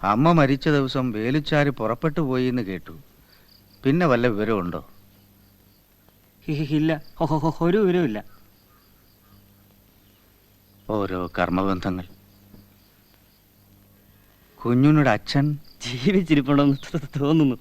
S11: അമ്മ മരിച്ച ദിവസം വേലുച്ചാര് പുറപ്പെട്ടു പോയി എന്ന് കേട്ടു. പിന്നെ വല്ല വിവരമുണ്ടോ?
S12: ഇല്ല, ഒരു വിവരമില്ല.
S11: ഓരോ കർമ്മബന്ധങ്ങൾ. കുഞ്ഞുണ്ണിയുടെ അച്ഛൻ
S12: ജീവിച്ചിരിപ്പുണ്ടെന്ന് തോന്നുന്നു.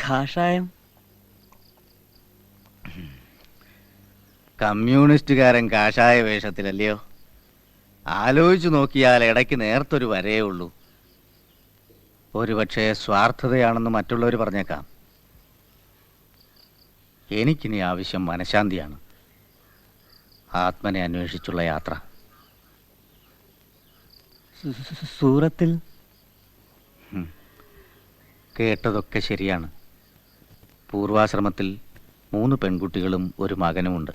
S12: കാഷായം.
S11: കമ്മ്യൂണിസ്റ്റുകാരൻ കാഷായ വേഷത്തിലല്ലയോ? ആലോചിച്ചു നോക്കിയാൽ ഇടയ്ക്ക് നേർത്തൊരു വരേ ഉള്ളൂ. ഒരുപക്ഷെ സ്വാർത്ഥതയാണെന്ന് മറ്റുള്ളവർ പറഞ്ഞേക്കാം. എനിക്കിനി ആവശ്യം മനഃശാന്തിയാണ്. ആത്മനെ അന്വേഷിച്ചുള്ള യാത്ര.
S12: സൂറത്തിൽ
S11: കേട്ടതൊക്കെ ശരിയാണ്. പൂർവാശ്രമത്തിൽ 3 പെൺകുട്ടികളും ഒരു മകനുമുണ്ട്.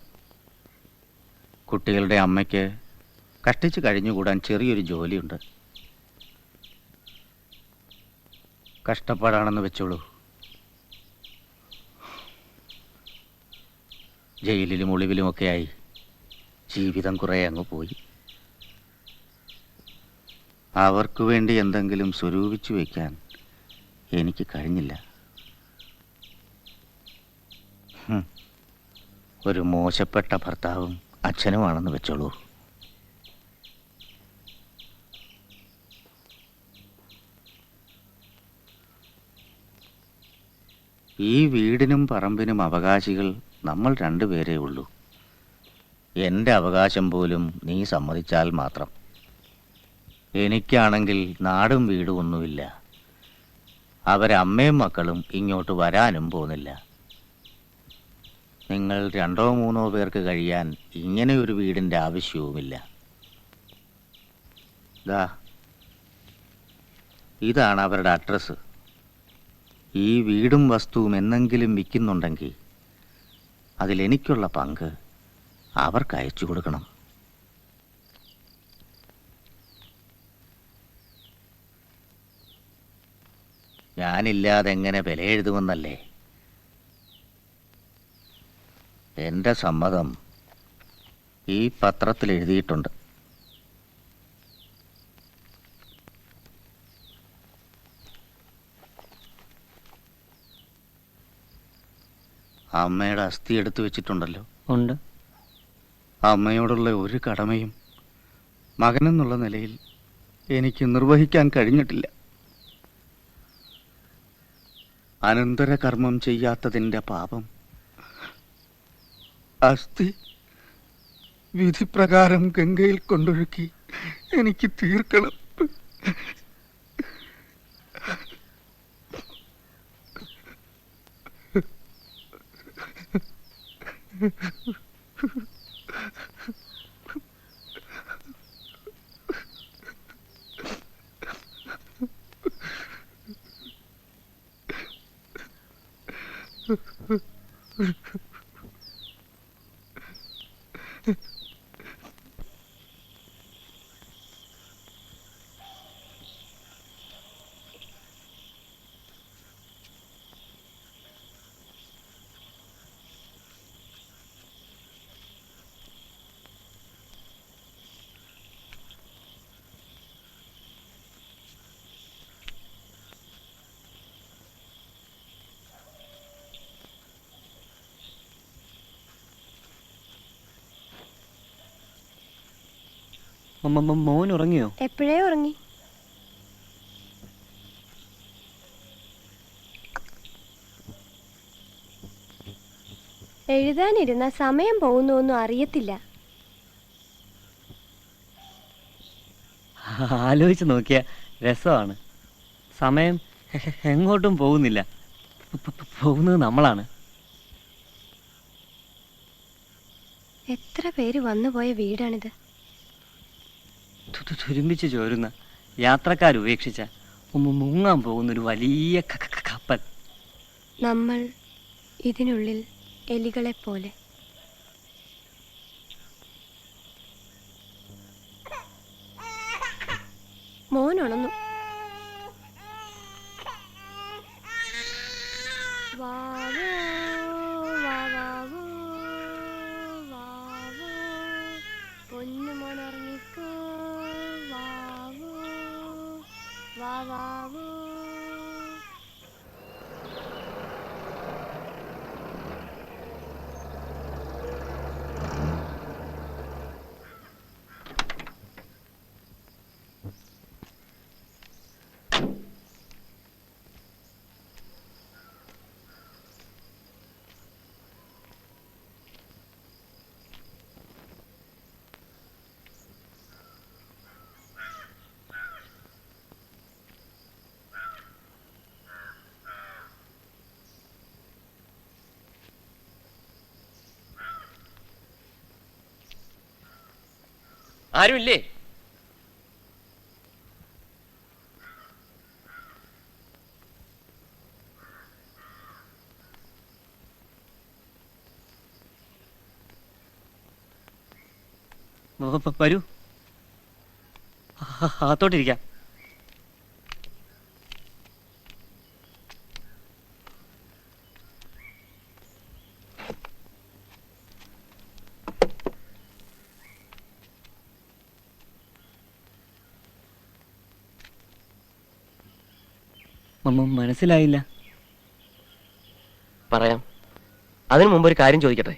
S11: കുട്ടികളുടെ അമ്മയ്ക്ക് കഷ്ടിച്ച് കഴിഞ്ഞുകൂടാൻ ചെറിയൊരു ജോലിയുണ്ട്. കഷ്ടപ്പാടാണെന്ന് വെച്ചോളൂ. ജയിലിലും ഒളിവിലുമൊക്കെയായി ജീവിതം കുറേ അങ്ങ് പോയി. അവർക്ക് വേണ്ടി എന്തെങ്കിലും സ്വരൂപിച്ചു വയ്ക്കാൻ എനിക്ക് കഴിഞ്ഞില്ല. ഒരു മോശപ്പെട്ട ഭർത്താവും അച്ഛനുമാണെന്ന് വെച്ചോളൂ. ഈ വീടിനും പറമ്പിനും അവകാശികൾ നമ്മൾ 2 പേരേ ഉള്ളൂ. എൻ്റെ അവകാശം പോലും നീ സമ്മതിച്ചാൽ മാത്രം. എനിക്കാണെങ്കിൽ നാടും വീടും ഒന്നുമില്ല. അവരമ്മയും മക്കളും ഇങ്ങോട്ട് വരാനും പോകുന്നില്ല. നിങ്ങൾ 2 or 3 പേർക്ക് കഴിയാൻ ഇങ്ങനെയൊരു വീടിൻ്റെ ആവശ്യവുമില്ല. ഇതാണ് അവരുടെ അഡ്രസ്സ്. ഈ വീടും വസ്തുവും എന്നെങ്കിലും വിൽക്കുന്നുണ്ടെങ്കിൽ അതിലെനിക്കുള്ള പങ്ക് അവർക്ക് അയച്ചു കൊടുക്കണം. ഞാനില്ലാതെ എങ്ങനെ വില എഴുതുമെന്നല്ലേ? എൻ്റെ സമ്മതം ഈ പത്രത്തിൽ എഴുതിയിട്ടുണ്ട്. അമ്മയുടെ അസ്ഥി എടുത്തു വെച്ചിട്ടുണ്ടല്ലോ.
S12: ഉണ്ട്.
S11: അമ്മയോടുള്ള ഒരു കടമയും മകനെന്നുള്ള നിലയിൽ എനിക്ക് നിർവഹിക്കാൻ കഴിഞ്ഞിട്ടില്ല. അനന്തരകർമ്മം ചെയ്യാത്തതിൻ്റെ പാപം അസ്ഥി വിധിപ്രകാരം ഗംഗയിൽ കൊണ്ടൊഴുക്കി എനിക്ക് തീർക്കണം.
S12: മോൻ ഉറങ്ങിയോ?
S14: എപ്പോഴേ ഉറങ്ങി. എഴുതാനിരുന്ന സമയം പോകുന്നൊന്നും അറിയത്തില്ല.
S12: ആലോചിച്ച് നോക്കിയ രസമാണ്. സമയം എങ്ങോട്ടും പോകുന്നില്ല. പോകുന്നത് നമ്മളാണ്.
S14: എത്ര പേര് വന്നുപോയ വീടാണിത്.
S12: തുരുമ്പിച്ച് ചോരുന്ന യാത്രക്കാരുപേക്ഷിച്ച മുങ്ങാൻ പോകുന്നൊരു വലിയ കപ്പൽ.
S14: നമ്മൾ ഇതിനുള്ളിൽ എലികളെപ്പോലെ. മോനുണന്നു. വാവോ വാവാവോ വാവോ പൊന്നു മോനുറങ്ങിക്കോ വാവോ വാവാവോ.
S20: ആരുമില്ലേ?
S12: വരൂ, അകത്തോട്ടിരിക്കാം. മനസ്സിലായില്ല.
S21: പറയാം. അതിനു മുമ്പ് ഒരു കാര്യം ചോദിക്കട്ടെ.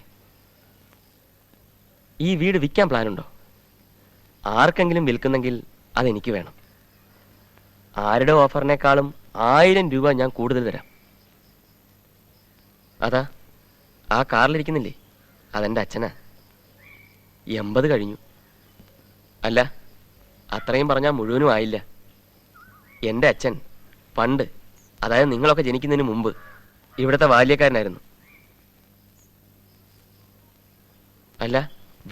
S21: ഈ വീട് വിൽക്കാൻ പ്ലാനുണ്ടോ? ആർക്കെങ്കിലും വിൽക്കുന്നെങ്കിൽ അതെനിക്ക് വേണം. ആരുടെ ഓഫറിനേക്കാളും 1000 രൂപ ഞാൻ കൂടുതൽ തരാം. അതാ ആ കാറിലിരിക്കുന്നില്ലേ, അതെൻ്റെ അച്ഛനാ. 80 കഴിഞ്ഞു. അല്ല, അത്രയും പറഞ്ഞാൽ മുഴുവനും ആയില്ല. എൻ്റെ അച്ഛൻ പണ്ട്, അതായത് നിങ്ങളൊക്കെ ജനിക്കുന്നതിന് മുമ്പ് ഇവിടുത്തെ ബാല്യക്കാരനായിരുന്നു. അല്ല,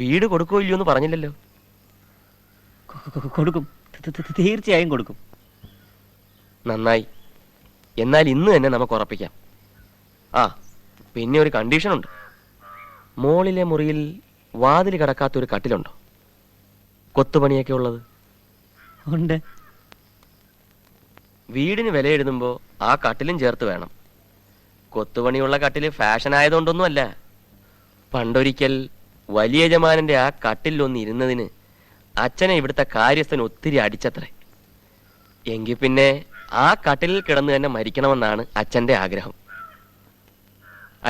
S21: വീട് കൊടുക്കോ ഇല്ലയോ എന്ന് പറഞ്ഞില്ലല്ലോ.
S12: കൊടുക്കും, തീർച്ചയായും കൊടുക്കും.
S21: നന്നായി. എന്നാൽ ഇന്ന് തന്നെ നമുക്ക് ഉറപ്പിക്കാം. ആ, പിന്നെ ഒരു കണ്ടീഷനുണ്ട്. മോളിലെ മുറിയിൽ വാതിൽ കടക്കാത്തൊരു കട്ടിലുണ്ടോ? കൊത്തുപണിയൊക്കെ ഉള്ളത്
S12: ഉണ്ട്.
S21: വീടിന് വില എഴുതുമ്പോൾ ആ കട്ടിലും ചേർത്ത് വേണം. കൊത്തുപണിയുള്ള കട്ടില് ഫാഷൻ ആയതുകൊണ്ടൊന്നുമല്ല. പണ്ടൊരിക്കൽ വലിയ യജമാനന്റെ ആ കട്ടിലൊന്ന് ഇരുന്നതിന് അച്ഛനെ ഇവിടുത്തെ കാര്യസ്ഥൻ ഒത്തിരി അടിച്ചത്രേ. എങ്കിൽ പിന്നെ ആ കട്ടിലിൽ കിടന്ന് തന്നെ മരിക്കണമെന്നാണ് അച്ഛൻ്റെ ആഗ്രഹം.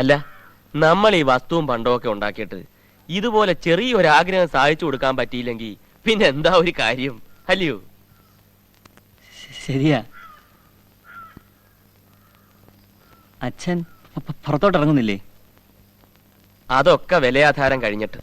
S21: അല്ല, നമ്മൾ ഈ വസ്തുവും പണ്ടമൊക്കെ ഉണ്ടാക്കിയിട്ട് ഇതുപോലെ ചെറിയൊരാഗ്രഹം സാധിച്ചു കൊടുക്കാൻ പറ്റിയില്ലെങ്കിൽ പിന്നെ എന്താ ഒരു കാര്യം, അല്ലയോ?
S12: ശരിയാ. അച്ഛൻ പുറത്തോട്ട് ഇറങ്ങുന്നില്ലേ?
S21: അതൊക്കെ വിലയാധാരം കഴിഞ്ഞിട്ട്.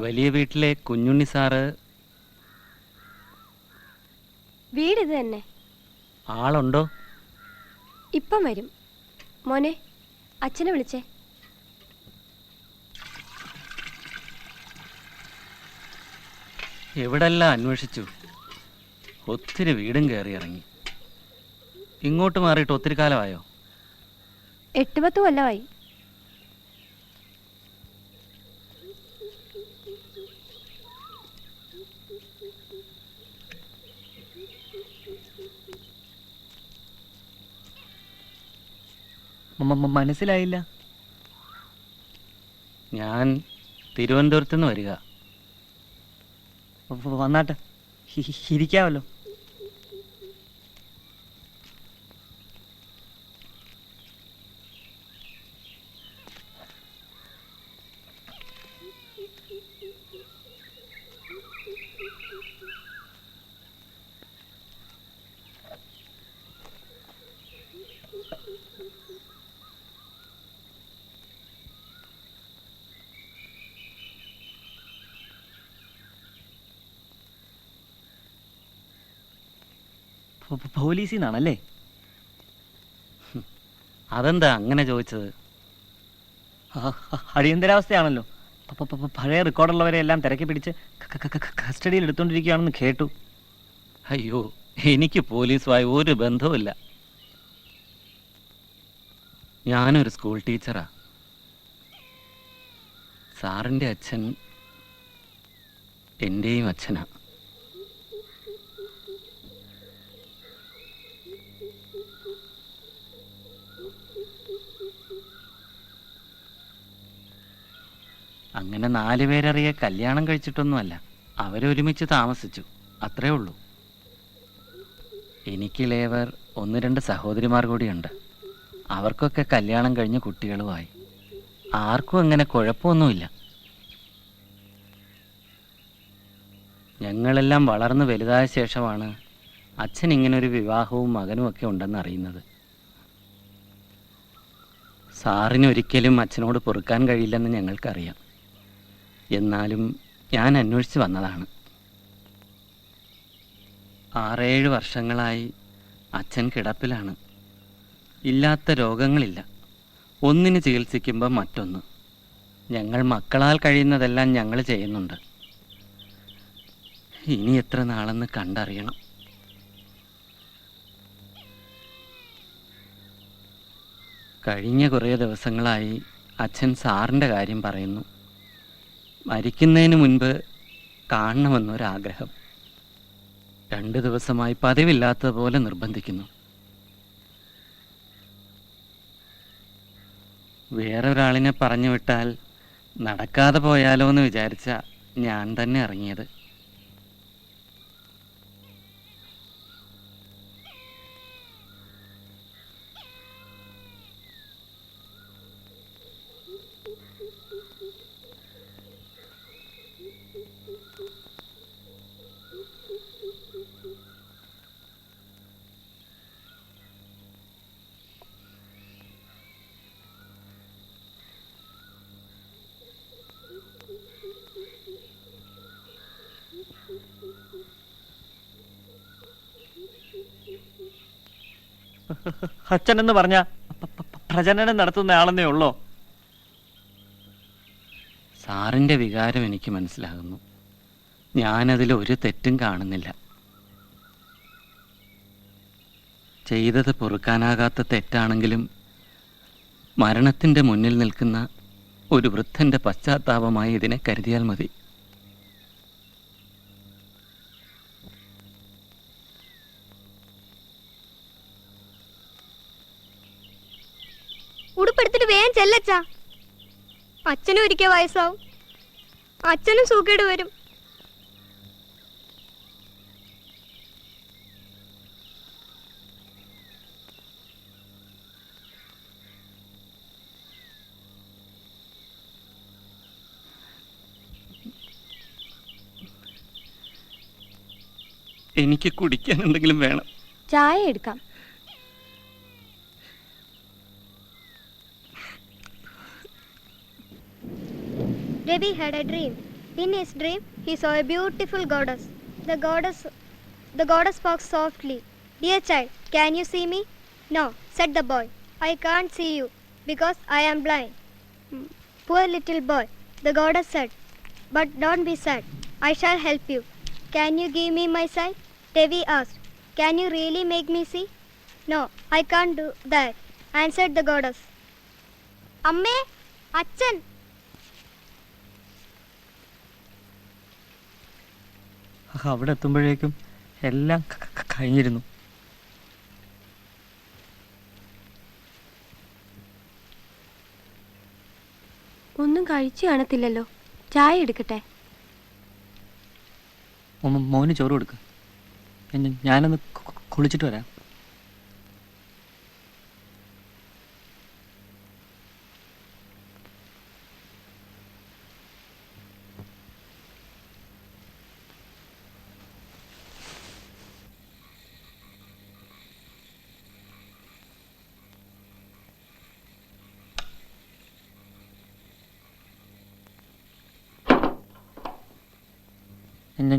S18: വലിയ വീട്ടിലെ കുഞ്ഞുണ്ണി സാറ്
S14: വീട് ഇത് തന്നെ.
S18: ആളുണ്ടോ?
S14: ഇപ്പം വരും. മോനെ, അച്ഛനെ വിളിച്ചേ.
S18: എവിടെല്ലാം അന്വേഷിച്ചു. ഒത്തിരി വീടും കയറി ഇറങ്ങി. ഇങ്ങോട്ട് മാറിയിട്ട് ഒത്തിരി കാലമായോ?
S14: 8-10 കൊല്ലമായി.
S12: മനസ്സിലായില്ല.
S18: ഞാൻ തിരുവനന്തപുരത്ത് നിന്ന് വരിക.
S12: വന്നാട്ടെ, ഇരിക്കാമല്ലോ. പോലീസിൽ നിന്നാണല്ലേ?
S20: അതെന്താ അങ്ങനെ ചോദിച്ചത്?
S12: അടിയന്തരാവസ്ഥയാണല്ലോ. പഴയ റെക്കോർഡുള്ളവരെ എല്ലാം തിരക്കി പിടിച്ച് കസ്റ്റഡിയിൽ എടുത്തോണ്ടിരിക്കുകയാണെന്ന് കേട്ടു.
S20: അയ്യോ, എനിക്ക് പോലീസുമായി ഒരു ബന്ധവുമില്ല. ഞാനൊരു സ്കൂൾ ടീച്ചറാ. സാറിൻ്റെ അച്ഛൻ എൻ്റെയും അച്ഛനാ. അങ്ങനെ 4 പേരറിയെ കല്യാണം കഴിച്ചിട്ടൊന്നുമല്ല. അവരൊരുമിച്ച് താമസിച്ചു, അത്രേ ഉള്ളൂ. എനിക്കിളയവർ 1-2 സഹോദരിമാർ കൂടിയുണ്ട്. അവർക്കൊക്കെ കല്യാണം കഴിഞ്ഞ് കുട്ടികളുമായി. ആർക്കും അങ്ങനെ കുഴപ്പമൊന്നുമില്ല. ഞങ്ങളെല്ലാം വളർന്ന് വലുതായ ശേഷമാണ് അച്ഛൻ ഇങ്ങനൊരു വിവാഹവും മകനും ഒക്കെ ഉണ്ടെന്ന് അറിയുന്നത്. സാറിന് ഒരിക്കലും അച്ഛനോട് പൊറുക്കാൻ കഴിയില്ലെന്ന് ഞങ്ങൾക്കറിയാം. എന്നാലും ഞാൻ അന്വേഷിച്ച് വന്നതാണ്. 6-7 വർഷങ്ങളായി അച്ഛൻ കിടപ്പിലാണ്. ഇല്ലാത്ത രോഗങ്ങളില്ല. ഒന്നിന് ചികിത്സിക്കുമ്പോൾ മറ്റൊന്ന്. ഞങ്ങൾ മക്കളാൽ കഴിയുന്നതെല്ലാം ഞങ്ങൾ ചെയ്യുന്നുണ്ട്. ഇനി എത്ര നാളെന്ന് കണ്ടറിയണം. കഴിഞ്ഞ കുറേ ദിവസങ്ങളായി അച്ഛൻ സാറിൻ്റെ കാര്യം പറയുന്നു. മരിക്കുന്നതിന് മുൻപ് കാണണമെന്നൊരാഗ്രഹം. 2 ദിവസമായി പതിവില്ലാത്തതുപോലെ നിർബന്ധിക്കുന്നു. വേറൊരാളിനെ പറഞ്ഞു വിട്ടാൽ നടക്കാതെ പോയാലോ എന്ന് വിചാരിച്ച ഞാൻ തന്നെ ഇറങ്ങിയത്.
S12: അച്ഛൻ എന്ന് പറഞ്ഞ പ്രജനനം നടത്തുന്ന ആളെന്നേ ഉള്ളോ?
S20: സാറിൻ്റെ വികാരം എനിക്ക് മനസ്സിലാകുന്നു. ഞാനതിൽ ഒരു തെറ്റും കാണുന്നില്ല. ചെയ്തത് പൊറുക്കാനാകാത്ത തെറ്റാണെങ്കിലും മരണത്തിൻ്റെ മുന്നിൽ നിൽക്കുന്ന ഒരു വൃദ്ധൻ്റെ പശ്ചാത്താപമായി ഇതിനെ കരുതിയാൽ മതി.
S8: ഉടുപ്പെടുത്തിട്ട് വേഗം ചെല്ലച്ചാ. അച്ഛനും ഒരിക്കൽ വയസ്സാവും. അച്ഛനും സൂക്കേട് വരും.
S20: എനിക്ക് കുടിക്കാൻ എന്തെങ്കിലും വേണം.
S14: ചായ എടുക്കാം.
S8: Devi had a dream. In his dream, he saw a beautiful goddess. The goddess spoke softly. "Dear child, can you see me?" "No," said the boy. "I can't see you because I am blind." "Poor little boy," the goddess said. "But don't be sad. I shall help you." "Can you give me my sight?" Devi asked. "Can you really make me see?" "No, I can't do that," answered the goddess. "Amme, Achan."
S12: അവിടെ എത്തുമ്പോഴേക്കും എല്ലാം കഴിഞ്ഞിരുന്നു.
S14: ഒന്നും കഴിച്ചു കാണത്തില്ലല്ലോ. ചായ എടുക്കട്ടെ?
S12: മോന് ചോറ് കൊടുക്ക്. ഞാനൊന്ന് കുളിച്ചിട്ട് വരാം.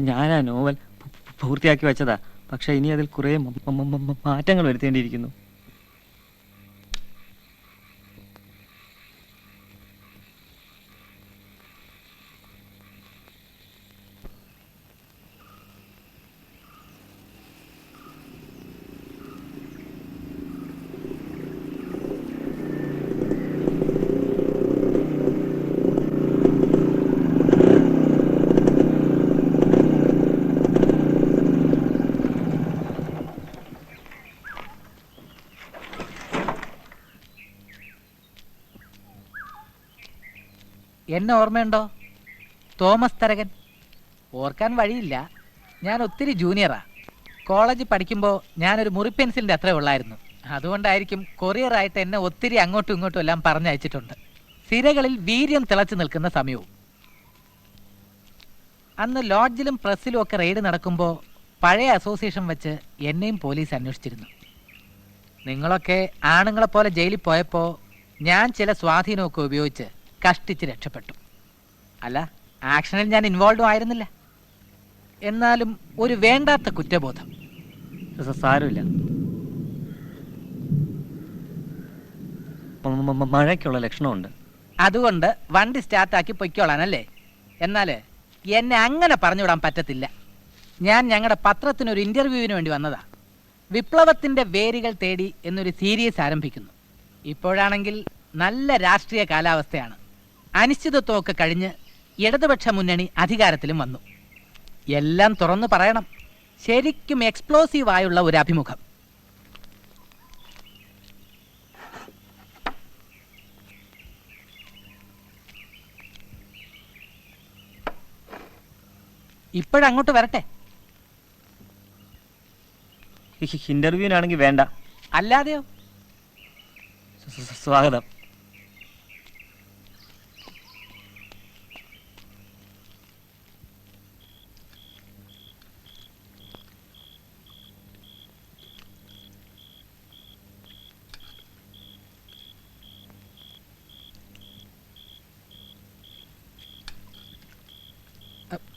S12: ഞാൻ ആ നോവൽ പൂർത്തിയാക്കി വെച്ചതാ. പക്ഷെ ഇനി അതിൽ കുറേ മാറ്റങ്ങൾ വരുത്തേണ്ടിയിരിക്കുന്നു.
S3: എന്നെ ഓർമ്മയുണ്ടോ? തോമസ് തരകൻ. ഓർക്കാൻ വഴിയില്ല, ഞാൻ ഒത്തിരി ജൂനിയറാ. കോളേജിൽ പഠിക്കുമ്പോൾ ഞാനൊരു മുറി പെൻസിലിൻ്റെ അത്രേ ഉള്ളായിരുന്നു. അതുകൊണ്ടായിരിക്കും കൊറിയറായിട്ട് എന്നെ ഒത്തിരി അങ്ങോട്ടും ഇങ്ങോട്ടും എല്ലാം പറഞ്ഞയച്ചിട്ടുണ്ട്. സിരകളിൽ വീര്യം തിളച്ചു നിൽക്കുന്ന സമയവും. അന്ന് ലോഡ്ജിലും പ്രസ്സിലും ഒക്കെ റെയ്ഡ് നടക്കുമ്പോൾ പഴയ അസോസിയേഷൻ വെച്ച് എന്നെയും പോലീസ് അന്വേഷിച്ചിരുന്നു. നിങ്ങളൊക്കെ ആണുങ്ങളെപ്പോലെ ജയിലിൽ പോയപ്പോൾ ഞാൻ ചില സ്വാധീനമൊക്കെ ഉപയോഗിച്ച് കഷ്ടിച്ച് രക്ഷപ്പെട്ടു. അല്ല, ആക്ഷനിൽ ഞാൻ ഇൻവോൾവ് ആയിരുന്നില്ല. എന്നാലും ഒരു വേണ്ടാത്ത കുറ്റബോധം.
S12: സാരമില്ല, മഴയ്ക്കുള്ള ലക്ഷണമുണ്ട്.
S3: അതുകൊണ്ട് വണ്ടി സ്റ്റാർട്ടാക്കി പൊയ്ക്കോളാനല്ലേ? എന്നാൽ എന്നെ അങ്ങനെ പറഞ്ഞുവിടാൻ പറ്റത്തില്ല. ഞാൻ ഞങ്ങളുടെ പത്രത്തിനൊരു ഇൻ്റർവ്യൂവിന് വേണ്ടി വന്നതാ. വിപ്ലവത്തിൻ്റെ വേരുകൾ തേടി എന്നൊരു സീരീസ് ആരംഭിക്കുന്നു. ഇപ്പോഴാണെങ്കിൽ നല്ല രാഷ്ട്രീയ കാലാവസ്ഥയാണ്. അനിശ്ചിതത്വമൊക്കെ കഴിഞ്ഞ് ഇടതുപക്ഷ മുന്നണി അധികാരത്തിലും വന്നു. എല്ലാം തുറന്നു പറയണം, ശരിക്കും എക്സ്പ്ലോസീവായുള്ള ഒരു അഭിമുഖം. ഇപ്പോഴങ്ങോട്ട് വരട്ടെ?
S12: ഇന്റർവ്യൂവിനാണെങ്കിൽ വേണ്ട.
S3: അല്ലാതെയോ?
S12: സ്വാഗതം.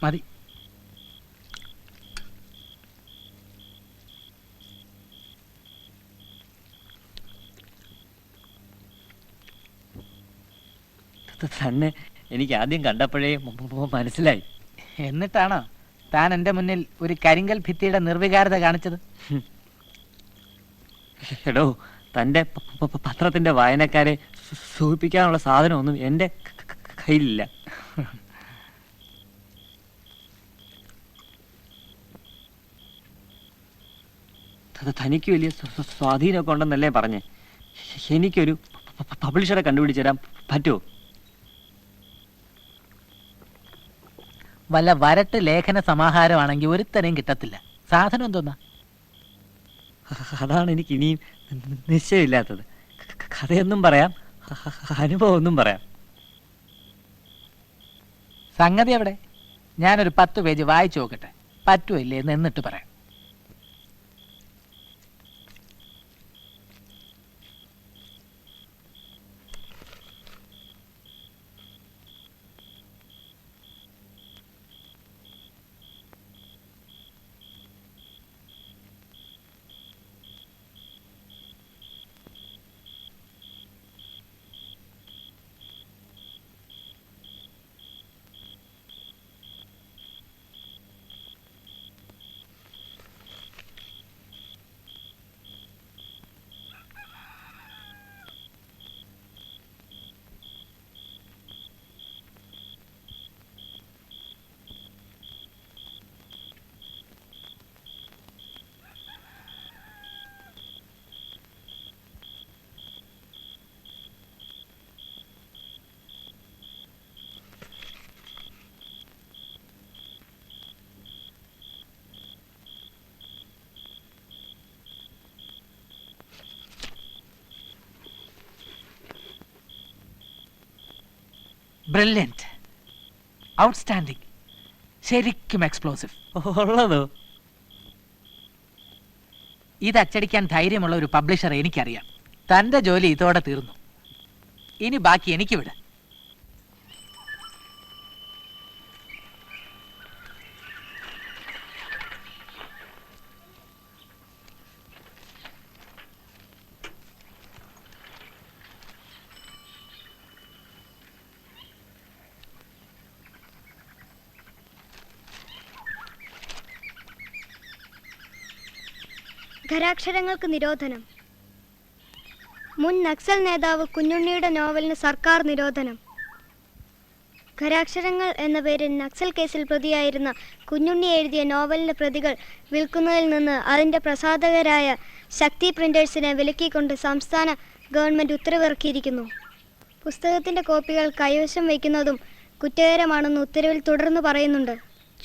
S3: മതി.
S12: തന്നെ എനിക്ക് ആദ്യം കണ്ടപ്പോഴേ മനസ്സിലായി.
S3: എന്നിട്ടാണോ താൻ എൻ്റെ മുന്നിൽ ഒരു കരിങ്കൽ ഭിത്തിയുടെ നിർവികാരത കാണിച്ചത്?
S12: എടോ, തൻ്റെ പത്രത്തിൻ്റെ വായനക്കാരെ സൂചിപ്പിക്കാനുള്ള സാധനമൊന്നും എൻ്റെ കയ്യിലില്ല. തനിക്ക് വലിയ സ്വാധീനമൊക്കെ ഉണ്ടെന്നല്ലേ പറഞ്ഞേ? എനിക്കൊരു പബ്ലിഷറെ കണ്ടുപിടിച്ച് തരാൻ പറ്റുമോ?
S3: വല്ല വരട്ട് ലേഖന സമാഹാരമാണെങ്കിൽ ഒരുത്തനെയും കിട്ടത്തില്ല. സാധനം എന്തോന്നാ?
S12: അതാണ് എനിക്ക് ഇനിയും നിശ്ചയമില്ലാത്തത്. കഥയൊന്നും പറയാം, അനുഭവമൊന്നും പറയാം.
S3: സംഗതി എവിടെ? ഞാനൊരു 10 പേജ് വായിച്ചു നോക്കട്ടെ, പറ്റുമോ ഇല്ലേ എന്ന് എന്നിട്ട് പറയാം. ബ്രില്യൻറ്റ്, ഔട്ട്സ്റ്റാൻഡിങ്, ശരിക്കും എക്സ്പ്ലോസീവ്.
S12: ഉള്ളതോ?
S3: ഇത് അച്ചടിക്കാൻ ധൈര്യമുള്ള ഒരു പബ്ലിഷർ എനിക്കറിയാം. തൻ്റെ ജോലി ഇതോടെ തീർന്നു. ഇനി ബാക്കി എനിക്ക് വിട്.
S8: ഖരാക്ഷരങ്ങൾക്ക് നിരോധനം. മുൻ നക്സൽ നേതാവ് കുഞ്ഞുണ്ണിയുടെ നോവലിന് സർക്കാർ നിരോധനം. ഖരാക്ഷരങ്ങൾ എന്ന പേരിൽ നക്സൽ കേസിൽ പ്രതിയായിരുന്ന കുഞ്ഞുണ്ണി എഴുതിയ നോവലിൻ്റെ പ്രതികൾ വിൽക്കുന്നതിൽ നിന്ന് അതിൻ്റെ പ്രസാധകരായ ശക്തി പ്രിന്റേഴ്സിനെ വിലക്കിക്കൊണ്ട് സംസ്ഥാന ഗവൺമെൻറ് ഉത്തരവിറക്കിയിരിക്കുന്നു. പുസ്തകത്തിൻ്റെ കോപ്പികൾ കൈവശം വയ്ക്കുന്നതും കുറ്റകരമാണെന്ന് ഉത്തരവിൽ തുടർന്ന് പറയുന്നുണ്ട്.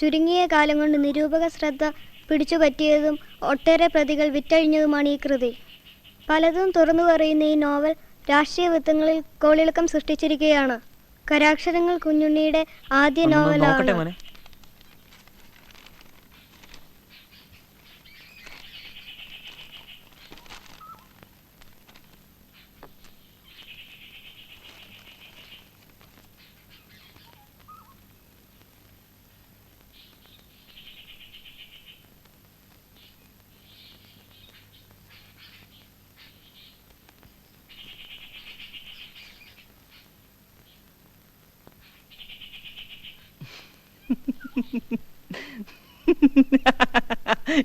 S8: ചുരുങ്ങിയ കാലം കൊണ്ട് നിരൂപക ശ്രദ്ധ പിടിച്ചുപറ്റിയതും ഒട്ടേറെ പ്രതികൾ വിറ്റഴിഞ്ഞതുമാണ് ഈ കൃതി. പലതും തുറന്നു പറയുന്ന ഈ നോവൽ രാഷ്ട്രീയ വൃത്തങ്ങളിൽ കോളിളക്കം സൃഷ്ടിച്ചിരിക്കുകയാണ്. ഖരാക്ഷരങ്ങൾ കുഞ്ഞുണ്ണിയുടെ ആദ്യ നോവലാണ്.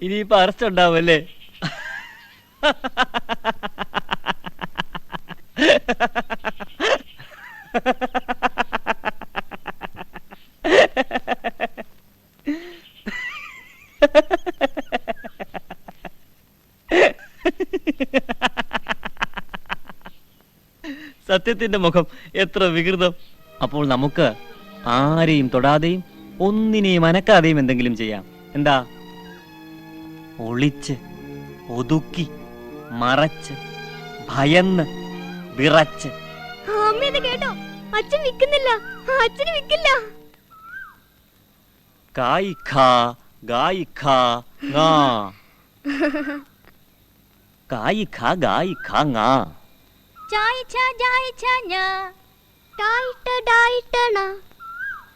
S12: ഇനിയിപ്പോ അറസ്റ്റ് ഉണ്ടാവുമല്ലേ? സത്യത്തിന്റെ മുഖം എത്ര വികൃതം. അപ്പോൾ നമുക്ക് ആരെയും തൊടാതെയും ഒന്നിനെയും അനക്കാതെയും എന്തെങ്കിലും ചെയ്യാം. എന്താ? ഒളിച്ച്, ഒതുക്കി, മറച്ച്, ഭയന്ന്, വിറച്ച്.
S8: കേട്ടോ, അച്ഛൻ വിൽക്കുന്നില്ല, അച്ഛന് വിൽക്കില്ല.
S12: കായ് ഖാ ഗായ് ഖാ ങാ, കായ് ഖാ ഗായ് ഖാ ങാ.
S8: ചായ് ഛ ജായ് ഛ ഞ ടായ് ട ഡായ് ട ണ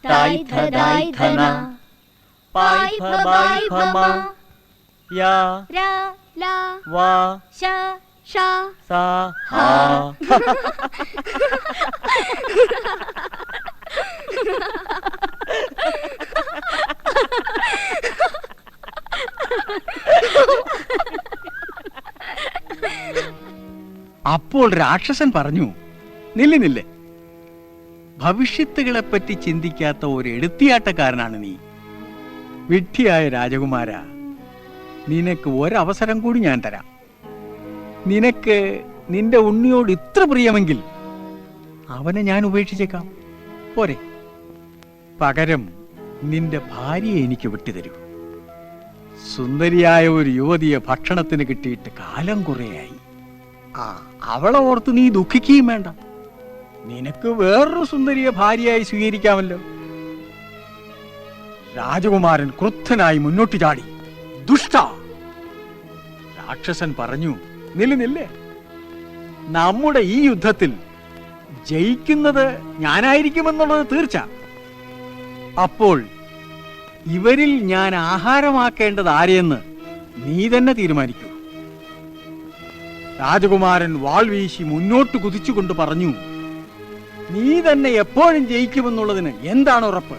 S12: തായ് ഥ ദായ് ഥ ന പായ് ഫ ബായ് ഫ മ യാ
S8: ര ല
S12: വാ
S8: ശ ഷ
S12: സാ ഹാ.
S1: അപ്പോൾ രാക്ഷസൻ പറഞ്ഞു, നില്ല്, ഭവിഷ്യത്തുകളെപ്പറ്റി ചിന്തിക്കാത്ത ഒരു എടുത്തിയാട്ടക്കാരനാണ് നീ. വിഡ്ഢിയായ രാജകുമാര, നിനക്ക് ഒരവസരം കൂടി ഞാൻ തരാം. നിനക്ക് നിന്റെ ഉണ്ണിയോട് ഇത്ര പ്രിയമെങ്കിൽ അവനെ ഞാൻ ഉപേക്ഷിച്ചേക്കാം, പോരെ? പകരം നിന്റെ ഭാര്യയെ എനിക്ക് വിട്ടുതരൂ. സുന്ദരിയായ ഒരു യുവതിയെ ഭക്ഷണത്തിന് കിട്ടിയിട്ട് കാലം കുറേയായി. അവളെ ഓർത്ത് നീ ദുഃഖിക്കുകയും വേണ്ട. നിനക്ക് വേറൊരു സുന്ദരിയെ ഭാര്യയായി സ്വീകരിക്കാമല്ലോ. രാജകുമാരൻ ക്രുദ്ധനായി മുന്നോട്ട് ചാടി. ദുഷ്ട! രാക്ഷസൻ പറഞ്ഞു, നില്ല്, നമ്മുടെ ഈ യുദ്ധത്തിൽ ജയിക്കുന്നത് ഞാനായിരിക്കുമെന്നുള്ളത് തീർച്ച. അപ്പോൾ ഇവരിൽ ഞാൻ ആഹാരമാക്കേണ്ടത് ആരെയെന്ന് നീ തന്നെ തീരുമാനിക്കൂ. രാജകുമാരൻ വാൾ വീശി മുന്നോട്ട് കുതിച്ചുകൊണ്ട് പറഞ്ഞു, നീ തന്നെ എപ്പോഴും ജയിക്കുമെന്നുള്ളതിന് എന്താണ് ഉറപ്പ്?